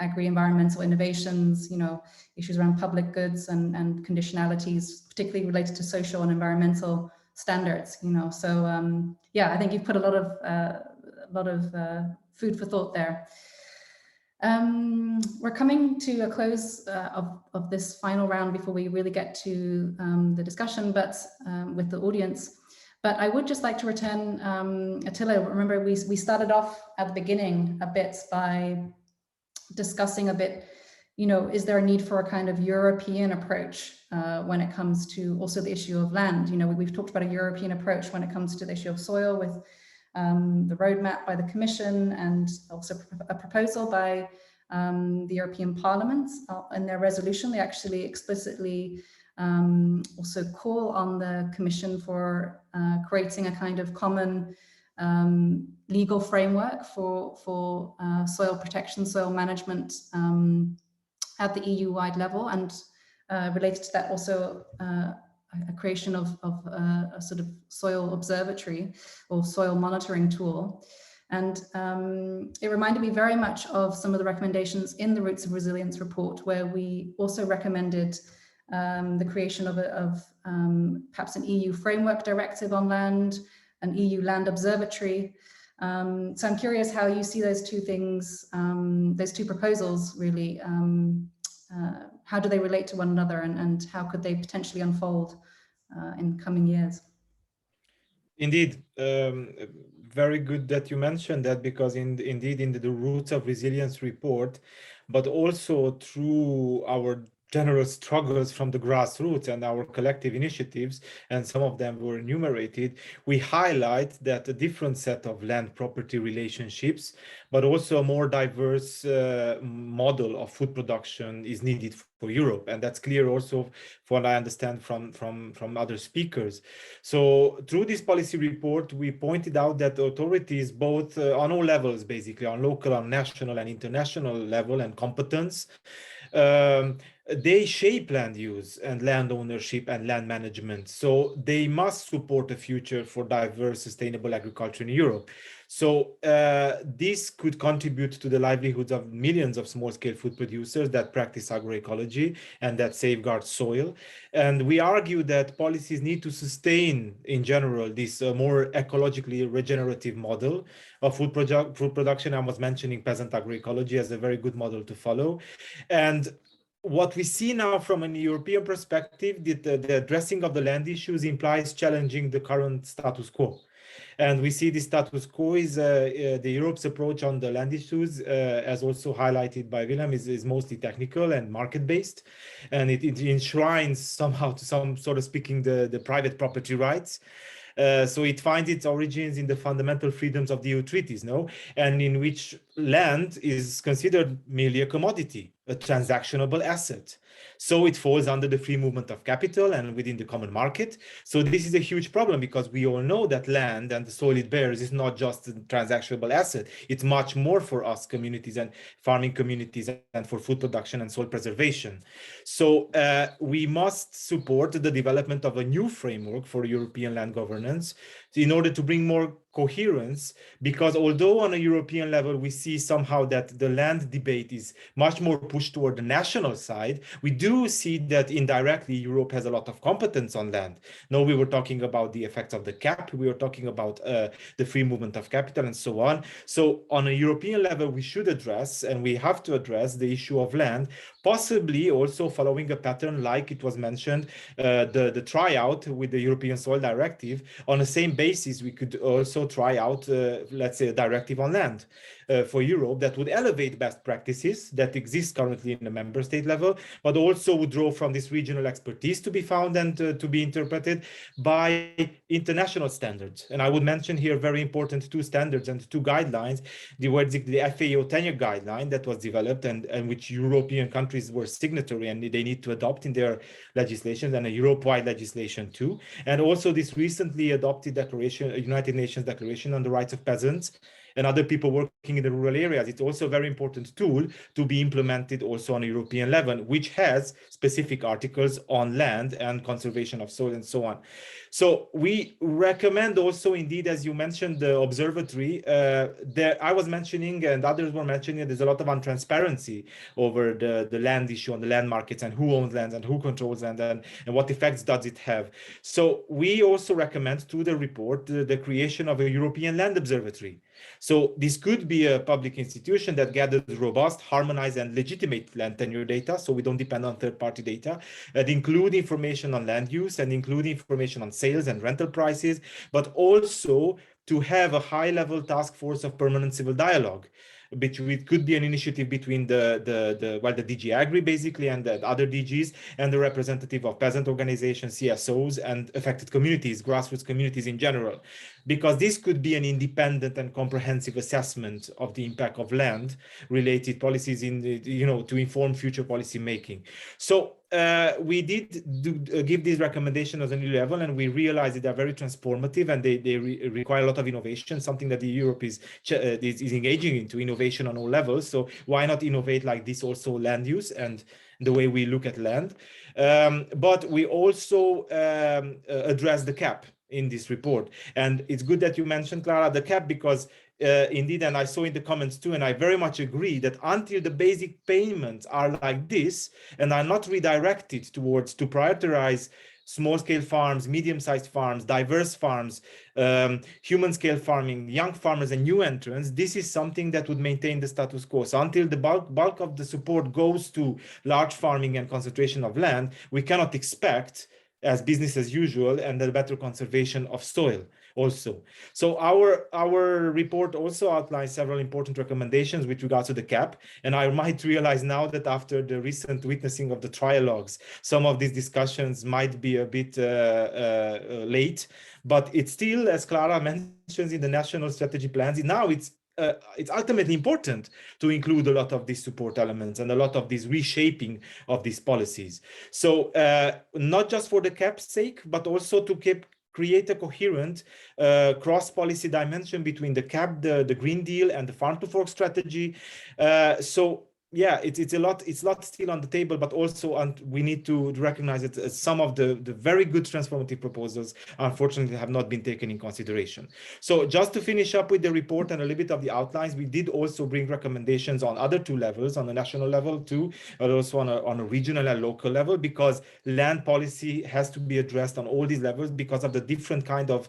agri-environmental innovations, you know, issues around public goods and conditionalities, particularly related to social and environmental standards, you know. So yeah, I think you've put a lot of food for thought there. We're coming to a close of this final round before we really get to the discussion, but with the audience. But I would just like to return, Attila, remember we started off at the beginning a bit by discussing a bit, you know, is there a need for a kind of European approach when it comes to also the issue of land? You know, we've talked about a European approach when it comes to the issue of soil with the roadmap by the Commission, and also a proposal by the European Parliament. In their resolution, they actually explicitly also call on the Commission for creating a kind of common legal framework for soil protection, soil management at the EU-wide level, and related to that also a creation of a sort of soil observatory or soil monitoring tool. And it reminded me very much of some of the recommendations in the Roots of Resilience report, where we also recommended the creation of perhaps an EU framework directive on land, an EU land observatory. So I'm curious how you see those two things, those two proposals really. How do they relate to one another, and how could they potentially unfold in coming years? Indeed, very good that you mentioned that, because indeed in the Roots of Resilience report, but also through our general struggles from the grassroots and our collective initiatives, and some of them were enumerated, we highlight that a different set of land property relationships, but also a more diverse model of food production is needed for Europe. And that's clear also from what I understand from other speakers. So through this policy report, we pointed out that authorities, both on all levels, basically on local, on national and international level and competence, they shape land use and land ownership and land management. So they must support a future for diverse, sustainable agriculture in Europe. So this could contribute to the livelihoods of millions of small-scale food producers that practice agroecology and that safeguard soil. And we argue that policies need to sustain, in general, this more ecologically regenerative model of food production. I was mentioning peasant agroecology as a very good model to follow. And what we see now from a European perspective, the addressing of the land issues implies challenging the current status quo. And we see the status quo is the Europe's approach on the land issues, as also highlighted by Willem, is mostly technical and market-based. And it enshrines somehow, to some sort of speaking, the private property rights. So it finds its origins in the fundamental freedoms of the EU treaties, and in which land is considered merely a commodity, a transactionable asset. So it falls under the free movement of capital and within the common market. So this is a huge problem, because we all know that land and the soil it bears is not just a transactionable asset. It's much more for us communities and farming communities, and for food production and soil preservation. So we must support the development of a new framework for European land governance in order to bring more coherence, because although on a European level we see somehow that the land debate is much more pushed toward the national side, we do see that indirectly Europe has a lot of competence on land. Now, we were talking about the effects of the cap, we were talking about the free movement of capital and so on. So on a European level, we should address, and we have to address, the issue of land, possibly also following a pattern like it was mentioned, the tryout with the European Soil Directive. On the same basis, we could also try out, let's say, a directive on land for Europe that would elevate best practices that exist currently in the member state level, but also would draw from this regional expertise to be found and to be interpreted by international standards. And I would mention here very important two standards and two guidelines: the FAO 10-year guideline that was developed and which European countries were signatory and they need to adopt in their legislation, and a Europe-wide legislation too. And also this recently adopted declaration, United Nations Declaration on the Rights of Peasants and other people working in the rural areas. It's also a very important tool to be implemented also on a European level, which has specific articles on land and conservation of soil and so on. So we recommend also, indeed, as you mentioned, the observatory. I was mentioning, and others were mentioning, there's a lot of untransparency over the land issue on the land markets and who owns land and who controls land and what effects does it have. So we also recommend through the report the creation of a European Land Observatory. So this could be a public institution that gathers robust, harmonized, and legitimate land tenure data, so we don't depend on third-party data, that include information on land use and include information on sales and rental prices, but also to have a high-level task force of permanent civil dialogue, which could be an initiative between the DG Agri basically and the other DGs and the representative of peasant organizations, CSOs, and affected communities, grassroots communities in general, because this could be an independent and comprehensive assessment of the impact of land related policies in to inform future policy making. So we did give these recommendations at a new level, and we realized that they're very transformative and they require a lot of innovation, something that Europe is engaging into, innovation on all levels. So why not innovate like this also land use and the way we look at land? But we also address the cap in this report. And it's good that you mentioned, Clara, the cap, because indeed, and I saw in the comments too, and I very much agree that until the basic payments are like this and are not redirected towards to prioritize small-scale farms, medium-sized farms, diverse farms, human-scale farming, young farmers, and new entrants, this is something that would maintain the status quo. So until the bulk of the support goes to large farming and concentration of land, we cannot expect as business as usual and a better conservation of soil also. So our report also outlines several important recommendations with regards to the cap. And I might realize now that after the recent witnessing of the trialogues, some of these discussions might be a bit late, but it's still, as Clara mentions in the national strategy plans, now it's ultimately important to include a lot of these support elements and a lot of this reshaping of these policies. So not just for the cap's sake, but also to create a coherent cross-policy dimension between the CAP, the Green Deal, and the Farm to Fork strategy. So yeah, it's a lot still on the table, but also we need to recognize that some of the very good transformative proposals unfortunately have not been taken in consideration. So just to finish up with the report and a little bit of the outlines, we did also bring recommendations on other two levels, on the national level too, but also on a regional and local level, because land policy has to be addressed on all these levels because of the different kind of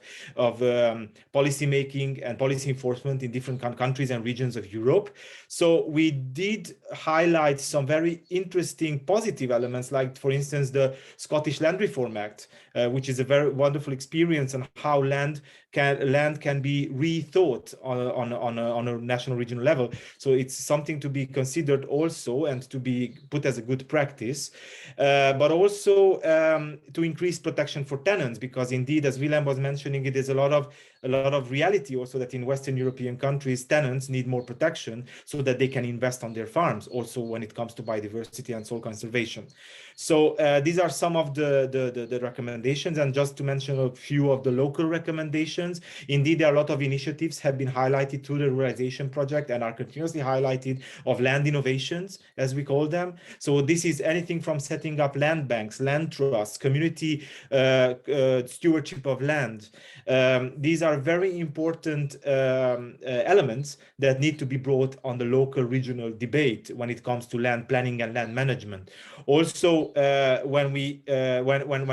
policy making and policy enforcement in different countries and regions of Europe. So we did highlight some very interesting positive elements, like for instance the Scottish Land Reform Act, which is a very wonderful experience on how land can be rethought on a national regional level. So it's something to be considered also and to be put as a good practice, but also to increase protection for tenants, because indeed, as Willem was mentioning, it is a lot of reality also that in Western European countries, tenants need more protection so that they can invest on their farms, also when it comes to biodiversity and soil conservation. So these are some of the recommendations, and just to mention a few of the local recommendations. Indeed, there are a lot of initiatives have been highlighted through the Ruralization project and are continuously highlighted of land innovations, as we call them. So this is anything from setting up land banks, land trusts, community stewardship of land. These are very important elements that need to be brought on the local regional debate when it comes to land planning and land management. Also, when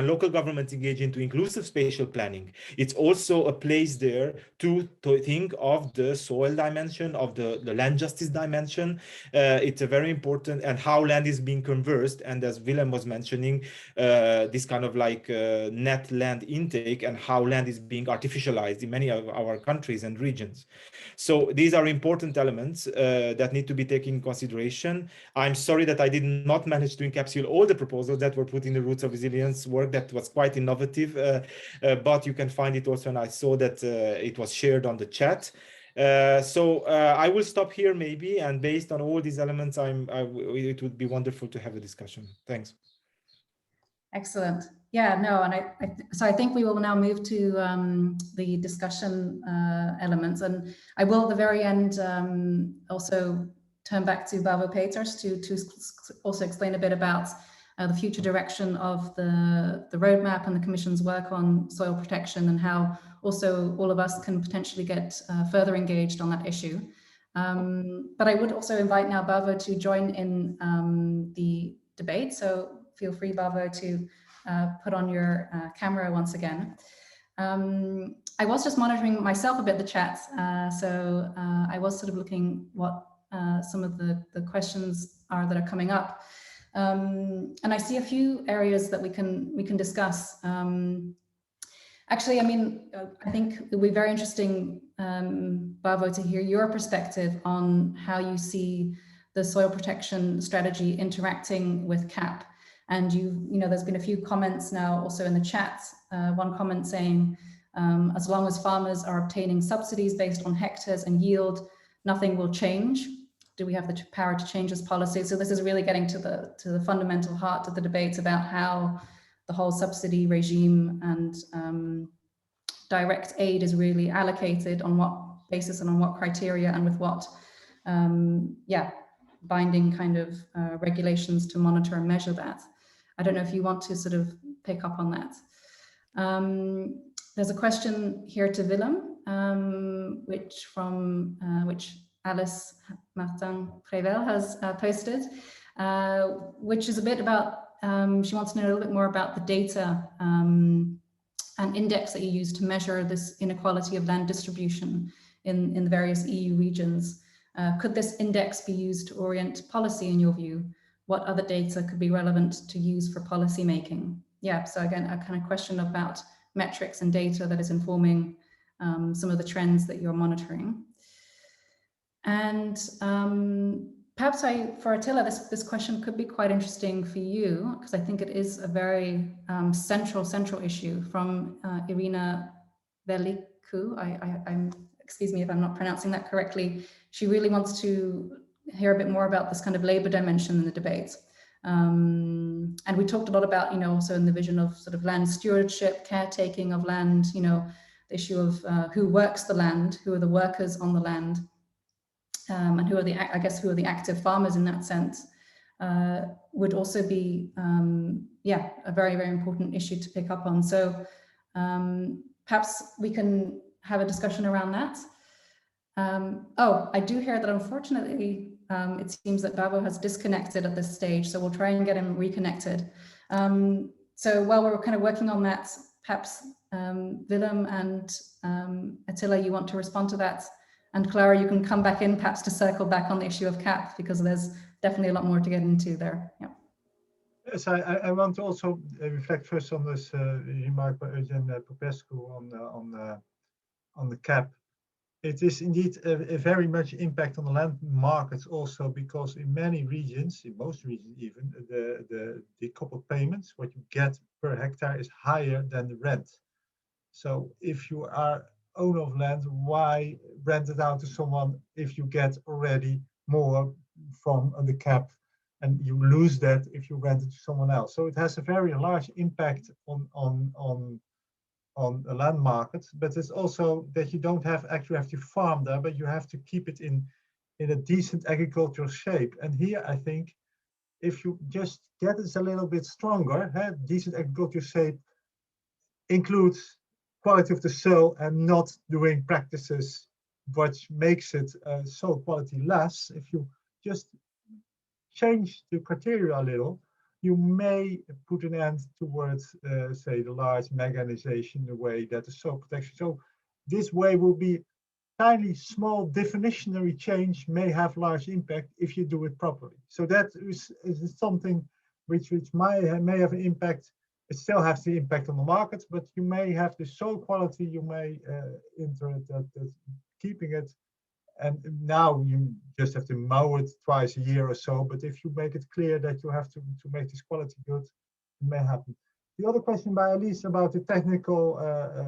local governments engage into inclusive spatial planning, it's also a place there to think of the soil dimension, of the land justice dimension. It's a very important, and how land is being conversed, and as Willem was mentioning, this kind of like net land intake and how land is being artificialized in many of our countries and regions. So these are important elements that need to be taken in consideration. I'm sorry that I did not manage to encapsulate all the proposals that were put in the Roots of Resilience work. That was quite innovative, but you can find it also, and I saw that it was shared on the chat. So I will stop here maybe, and based on all these elements, it would be wonderful to have a discussion. Thanks. Excellent. Yeah, no, and so I think we will now move to the discussion elements, and I will at the very end also turn back to Bavo Peters to also explain a bit about the future direction of the roadmap and the Commission's work on soil protection, and how also all of us can potentially get further engaged on that issue. But I would also invite now Bavo to join in the debate. So feel free, Bavo, to put on your camera once again. I was just monitoring myself a bit the chat, so I was sort of looking what some of the questions are that are coming up, and I see a few areas that we can discuss. Actually, I mean, I think it will be very interesting, Bavo, to hear your perspective on how you see the soil protection strategy interacting with CAP. And you know, there's been a few comments now also in the chat. One comment saying, as long as farmers are obtaining subsidies based on hectares and yield, nothing will change. Do we have the power to change this policy? So this is really getting to the fundamental heart of the debate about how the whole subsidy regime and direct aid is really allocated, on what basis and on what criteria, and with what binding kind of regulations to monitor and measure that. I don't know if you want to sort of pick up on that. There's a question here to Willem, which Alice Martin-Prevel has posted, which is a bit about, she wants to know a little bit more about the data and index that you use to measure this inequality of land distribution in the various EU regions. Could this index be used to orient policy in your view? What other data could be relevant to use for policy making? Yeah, so again, a kind of question about metrics and data that is informing some of the trends that you're monitoring. And perhaps for Attila, this question could be quite interesting for you, because I think it is a very central issue, from Irina Veliku. I'm excuse me if I'm not pronouncing that correctly. She really wants to hear a bit more about this kind of labor dimension in the debate. And we talked a lot about, you know, also in the vision of sort of land stewardship, caretaking of land, you know, the issue of who works the land, who are the workers on the land, and who are the, I guess, who are the active farmers in that sense, would also be, a very, very important issue to pick up on. So perhaps we can have a discussion around that. I do hear that unfortunately, it seems that Bavo has disconnected at this stage, so we'll try and get him reconnected. So while we're kind of working on that, perhaps Willem and Attila, you want to respond to that? And Clara, you can come back in perhaps to circle back on the issue of CAP, because there's definitely a lot more to get into there. Yeah. Yes, I want to also reflect first on this remark by Eugen Popescu on the CAP. It is indeed a very much impact on the land markets also, because in many regions, in most regions even, the decoupled payments, what you get per hectare, is higher than the rent. So if you are owner of land, why rent it out to someone if you get already more from the CAP and you lose that if you rent it to someone else. So it has a very large impact on the land market, but it's also that you don't actually have to farm there, but you have to keep it in a decent agricultural shape. And here I think if you just get it a little bit stronger, decent agricultural shape includes quality of the soil and not doing practices which makes it soil quality less. If you just change the criteria a little, you may put an end towards, say, the large mechanization, the way that the soil protection. So this way will be tiny, small definitionary change may have large impact if you do it properly. So that is something which may have an impact. It still has the impact on the market, but you may have the soil quality, you may enter that keeping it. And now you just have to mow it twice a year or so. But if you make it clear that you have to make this quality good, it may happen. The other question by Elise about the technical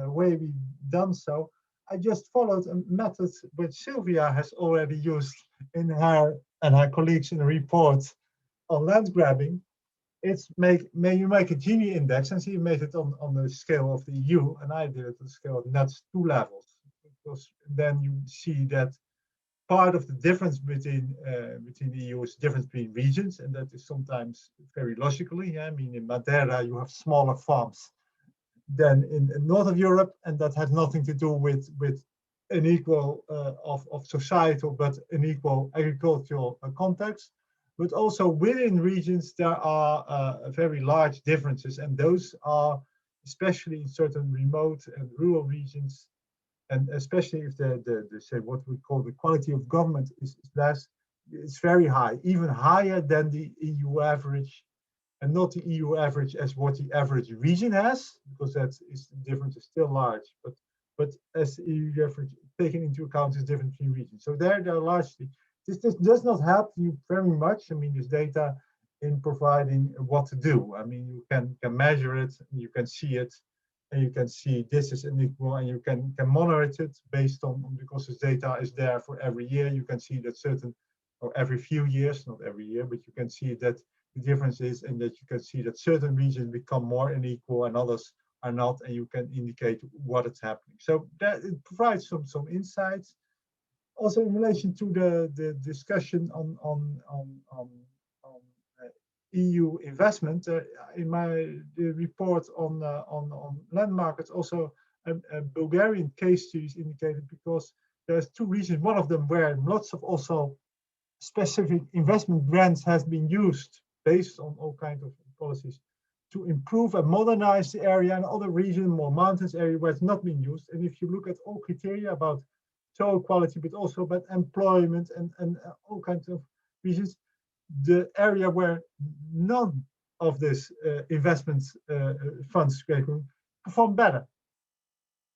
way we've done so, I just followed a method which Sylvia has already used in her and her colleagues in a report on land grabbing. It's may you make a Gini index, and so you made it on the scale of the EU, and I did it on the scale of NUTS 2 levels, because then you see that part of the difference between the EU is difference between regions, and that is sometimes very logically. I mean, in Madeira you have smaller farms than in north of Europe, and that has nothing to do with an equal of societal, but an equal agricultural context. But also within regions there are very large differences, and those are especially in certain remote and rural regions. And especially if the say what we call the quality of government is less, it's very high, even higher than the EU average, and not the EU average as what the average region has, because the difference is still large. But as EU average taken into account is different between regions. So they're largely this does not help you very much. I mean, this data in providing what to do. I mean, you can measure it, you can see it. And you can see this is unequal, and you can monitor it based on, because this data is there for every year. You can see that certain, or every few years, not every year, but you can see that the difference is, and that you can see that certain regions become more unequal and others are not, and you can indicate what is happening. So that it provides some insights. Also in relation to the discussion on EU investment, in the report on land markets, also a Bulgarian case study is indicated, because there's two reasons. One of them where lots of also specific investment grants has been used based on all kinds of policies to improve and modernize the area, and other region, more mountains area where it's not been used. And if you look at all criteria about soil quality, but also about employment and all kinds of regions, the area where none of this investment funds perform better,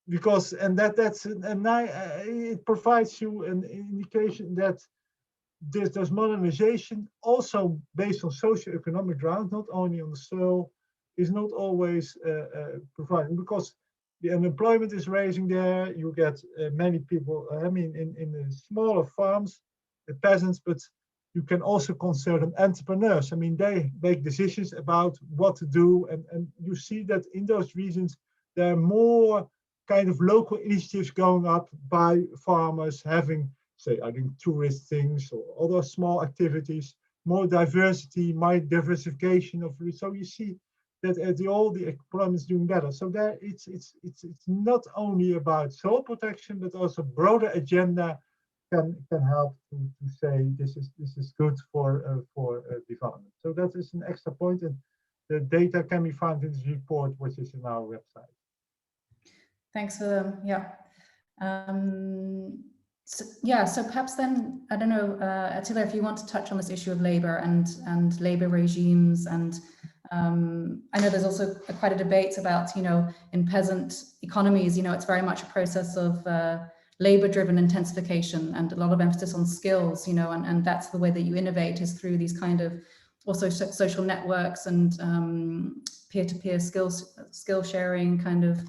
because it provides you an indication that there's modernization also based on socio-economic grounds, not only on the soil, is not always providing, because the unemployment is rising there. You get many people. I mean, in the smaller farms, the peasants, but you can also consider them entrepreneurs. I mean, they make decisions about what to do. And you see that in those regions, there are more kind of local initiatives going up by farmers having, say, I think tourist things or other small activities, more diversity, more diversification of. So you see that all the employment is doing better. So there, it's not only about soil protection, but also broader agenda can help to say this is good for development. So that is an extra point, and the data can be found in this report, which is in our website. Thanks for them. Yeah. So perhaps then, I don't know, Attila, if you want to touch on this issue of labor and labor regimes, and I know there's also quite a debate about, in peasant economies, it's very much a process of labor-driven intensification and a lot of emphasis on skills, and that's the way that you innovate, is through these kind of also social networks and peer-to-peer skill sharing kind of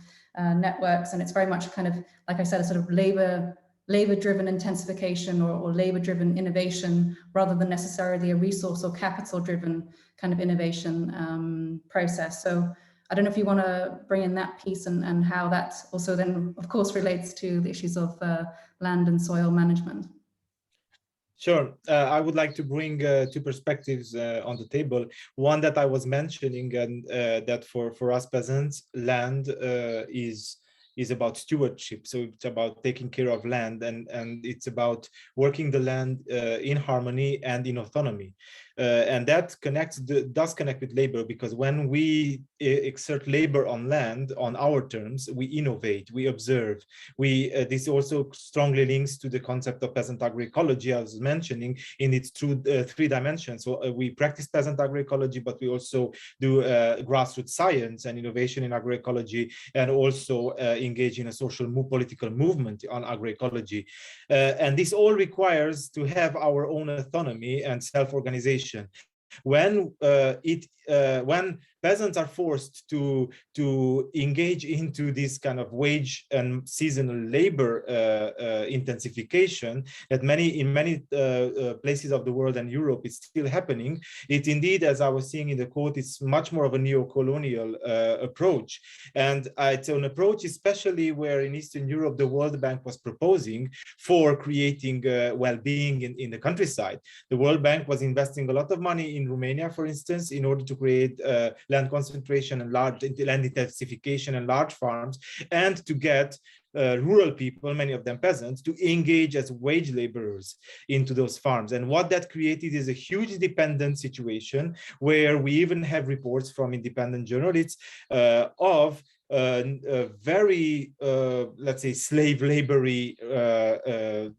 networks. And it's very much kind of, like I said, a sort of labor labor-driven intensification or labor-driven innovation, rather than necessarily a resource or capital-driven kind of innovation process. So I don't know if you want to bring in that piece and how that also then, of course, relates to the issues of land and soil management. Sure. I would like to bring two perspectives on the table. One that I was mentioning, and that for us peasants, land is about stewardship. So it's about taking care of land, and it's about working the land in harmony and in autonomy. And that does connect with labor, because when we exert labor on land on our terms, we innovate, we observe. This also strongly links to the concept of peasant agroecology I was mentioning in its three dimensions. So we practice peasant agroecology, but we also do grassroots science and innovation in agroecology, and also engage in a social political movement on agroecology. And this all requires to have our own autonomy and self-organization. When peasants are forced to engage into this kind of wage and seasonal labor intensification that in many places of the world and Europe is still happening, it indeed, as I was seeing in the quote, it's much more of a neo-colonial approach. And it's an approach, especially where in Eastern Europe, the World Bank was proposing for creating well-being in the countryside. The World Bank was investing a lot of money in Romania, for instance, in order to create land concentration and large land intensification and large farms, and to get rural people, many of them peasants, to engage as wage laborers into those farms. And what that created is a huge dependent situation, where we even have reports from independent journalists of very, let's say, slave labory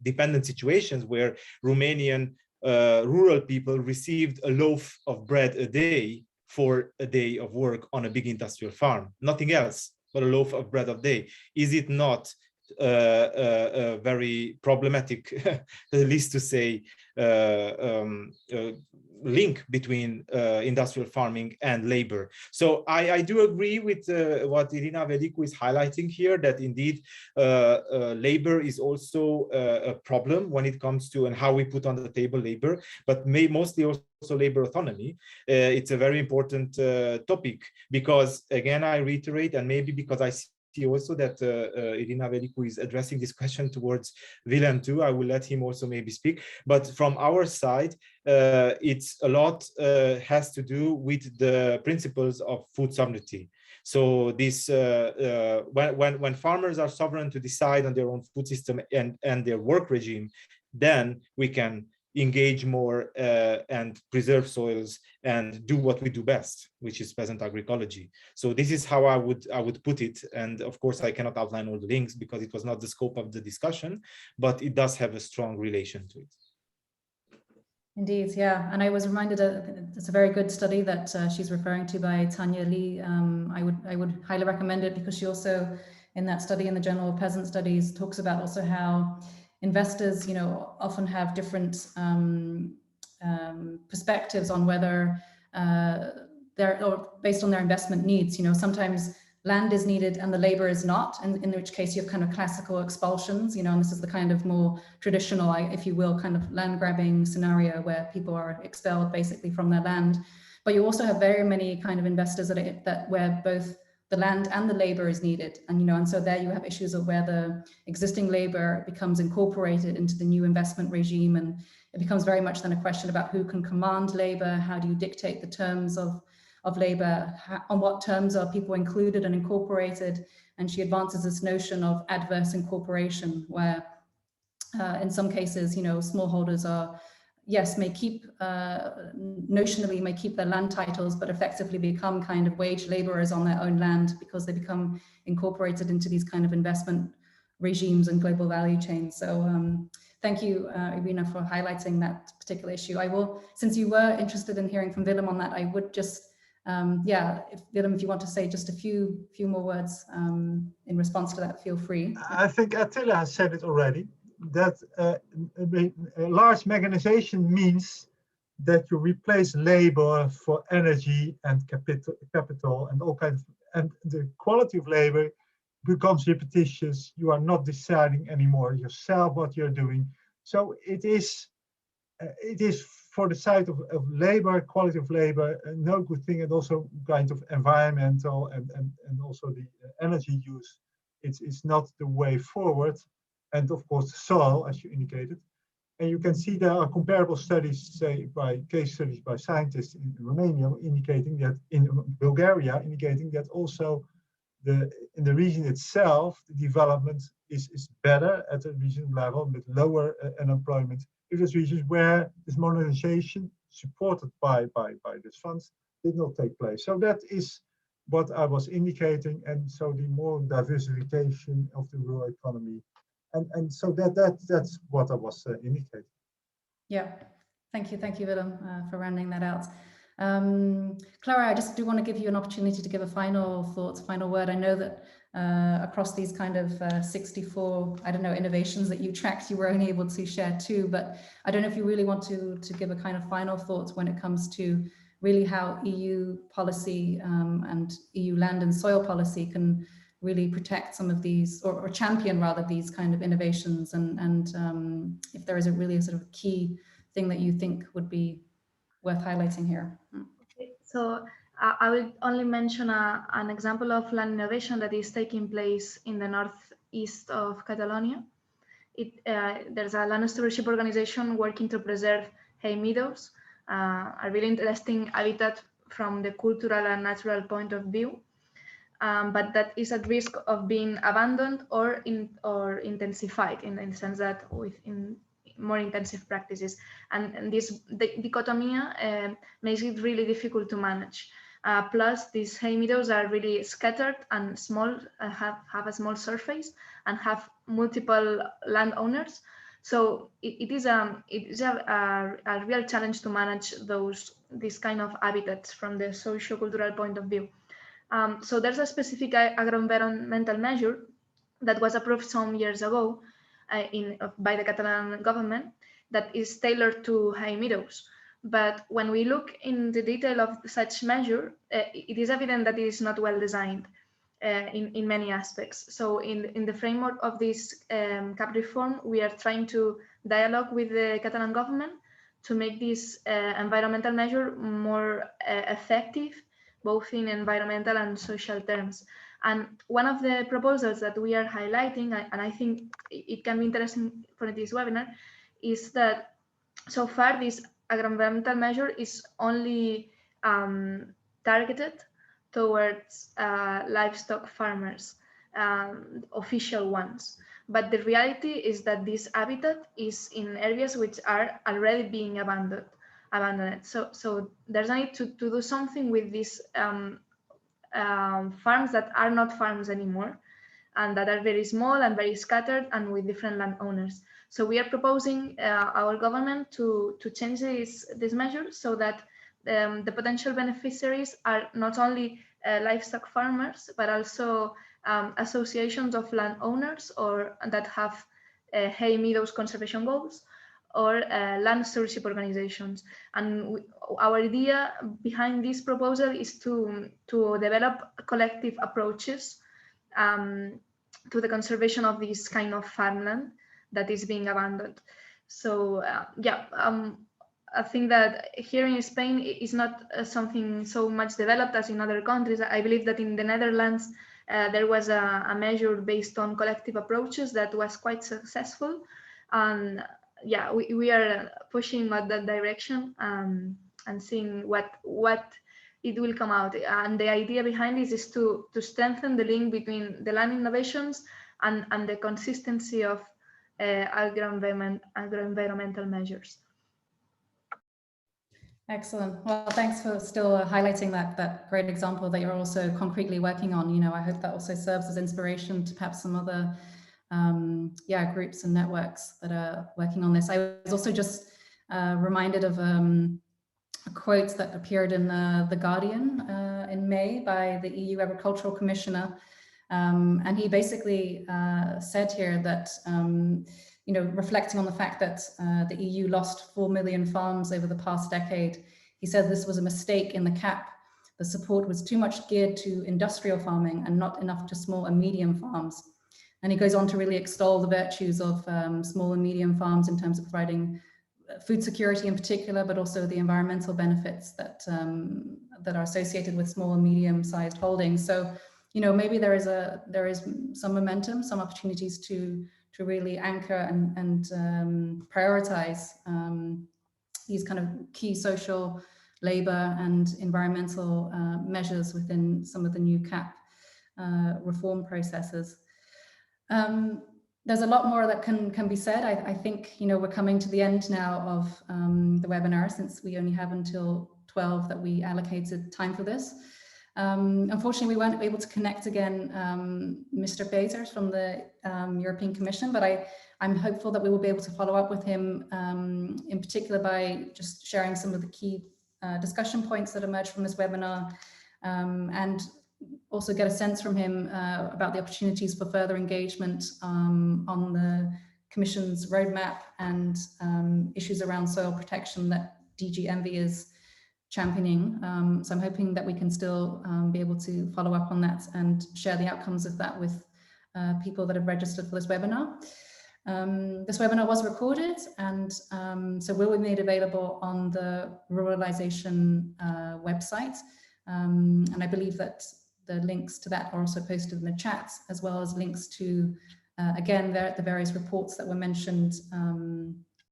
dependent situations, where Romanian rural people received a loaf of bread a day for a day of work on a big industrial farm, nothing else but a loaf of bread a day. Is it not very problematic, at least to say, link between industrial farming and labor? So I do agree with what Irina Velicu is highlighting here, that indeed labor is also a problem when it comes to and how we put on the table labor, but mostly also labor autonomy. It's a very important topic, because again, I reiterate, and maybe because I see also that Irina Velicu is addressing this question towards Willem too, I will let him also maybe speak. But from our side, it's a lot has to do with the principles of food sovereignty. So this when farmers are sovereign to decide on their own food system and their work regime, then we can engage more and preserve soils and do what we do best, which is peasant agroecology. So this is how I would put it. And of course, I cannot outline all the links because it was not the scope of the discussion, but it does have a strong relation to it. Indeed, yeah. And I was reminded it's a very good study that she's referring to by Tanya Lee. I would highly recommend it, because she also, in that study, in the Journal of Peasant Studies, talks about also how investors, often have different perspectives on whether or based on their investment needs. Sometimes land is needed and the labor is not, and in which case you have kind of classical expulsions, and this is the kind of more traditional, if you will, kind of land grabbing scenario where people are expelled basically from their land. But you also have very many kind of investors where both the land and the labor is needed. And so there you have issues of where the existing labor becomes incorporated into the new investment regime. And it becomes very much then a question about who can command labor, how do you dictate the terms of labor, on what terms are people included and incorporated. And she advances this notion of adverse incorporation, where in some cases, smallholders are, yes, notionally may keep their land titles, but effectively become kind of wage laborers on their own land because they become incorporated into these kind of investment regimes and global value chains. So thank you, Irina, for highlighting that particular issue. I will, since you were interested in hearing from Willem on that, I would just, Willem, if you want to say just a few more words in response to that, feel free. I think Attila has said it already, that large mechanization means that you replace labor for energy and capital and all kinds of, and the quality of labor becomes repetitious. You are not deciding anymore yourself what you're doing. So it is for the side of labor, quality of labor, no good thing, and also kind of environmental and also the energy use. It's not the way forward. And of course, soil, as you indicated. And you can see there are comparable studies, say by case studies by scientists in Romania, indicating that in Bulgaria, indicating that also in the region itself, the development is better at a regional level with lower unemployment. If there's regions where this modernization supported by these funds did not take place. So that is what I was indicating, and so the more diversification of the rural economy. And so that's what I was indicating. Yeah, thank you, Willem, for rounding that out. Clara, I just do want to give you an opportunity to give a final thought, final word. I know that across these kind of 64, I don't know, innovations that you tracked, you were only able to share 2, but I don't know if you really want to give a kind of final thought when it comes to really how EU policy and EU land and soil policy can really protect some of these, or champion rather, these kind of innovations, and if there is really a sort of key thing that you think would be worth highlighting here. Okay, so I will only mention an example of land innovation that is taking place in the northeast of Catalonia. There's a land stewardship organization working to preserve hay meadows, a really interesting habitat from the cultural and natural point of view. But that is at risk of being abandoned or intensified in the sense that in more intensive practices, and this dichotomy makes it really difficult to manage. Plus, these hay meadows are really scattered and small, have a small surface and have multiple landowners. So it is a real challenge to manage these kind of habitats from the socio-cultural point of view. So there's a specific agro-environmental measure that was approved some years ago by the Catalan government that is tailored to hay meadows. But when we look in the detail of such measure, it is evident that it is not well designed in many aspects. So in the framework of this CAP reform, we are trying to dialogue with the Catalan government to make this environmental measure more effective, both in environmental and social terms. And one of the proposals that we are highlighting, and I think it can be interesting for this webinar, is that so far this agro-environmental measure is only targeted towards livestock farmers, official ones. But the reality is that this habitat is in areas which are already being abandoned. So there's a need to do something with these farms that are not farms anymore, and that are very small and very scattered and with different landowners. So we are proposing our government to change this measure so that the potential beneficiaries are not only livestock farmers, but also associations of landowners or that have hay meadows conservation goals, or land stewardship organizations. And our idea behind this proposal is to develop collective approaches to the conservation of this kind of farmland that is being abandoned. So I think that here in Spain is not something so much developed as in other countries. I believe that in the Netherlands there was a measure based on collective approaches that was quite successful, and yeah, we are pushing at that direction and seeing what it will come out. And the idea behind this is to strengthen the link between the land innovations and the consistency of agro-environmental measures. Excellent. Well, thanks for still highlighting that great example that you're also concretely working on. You know, I hope that also serves as inspiration to perhaps some other groups and networks that are working on this. I was also just reminded of a quote that appeared in The Guardian in May by the EU Agricultural Commissioner. And he basically said here that, you know, reflecting on the fact that the EU lost 4 million farms over the past decade, he said this was a mistake in the CAP, the support was too much geared to industrial farming and not enough to small and medium farms. And he goes on to really extol the virtues of small and medium farms in terms of providing food security in particular, but also the environmental benefits that that are associated with small and medium-sized holdings. So, you know, maybe there is some momentum, some opportunities to really anchor and prioritize these kind of key social, labor, and environmental measures within some of the new CAP reform processes. There's a lot more that can be said. I think, you know, we're coming to the end now of the webinar, since we only have until 12 that we allocated time for this. Unfortunately, we weren't able to connect again Mr. Peters from the European Commission, but I'm hopeful that we will be able to follow up with him in particular by just sharing some of the key discussion points that emerged from this webinar, and also get a sense from him about the opportunities for further engagement on the Commission's roadmap and issues around soil protection that DG ENVI is championing. So I'm hoping that we can still be able to follow up on that and share the outcomes of that with people that have registered for this webinar. This webinar was recorded and so will be made available on the Ruralization website. And I believe that the links to that are also posted in the chat, as well as links to, again, the various reports that were mentioned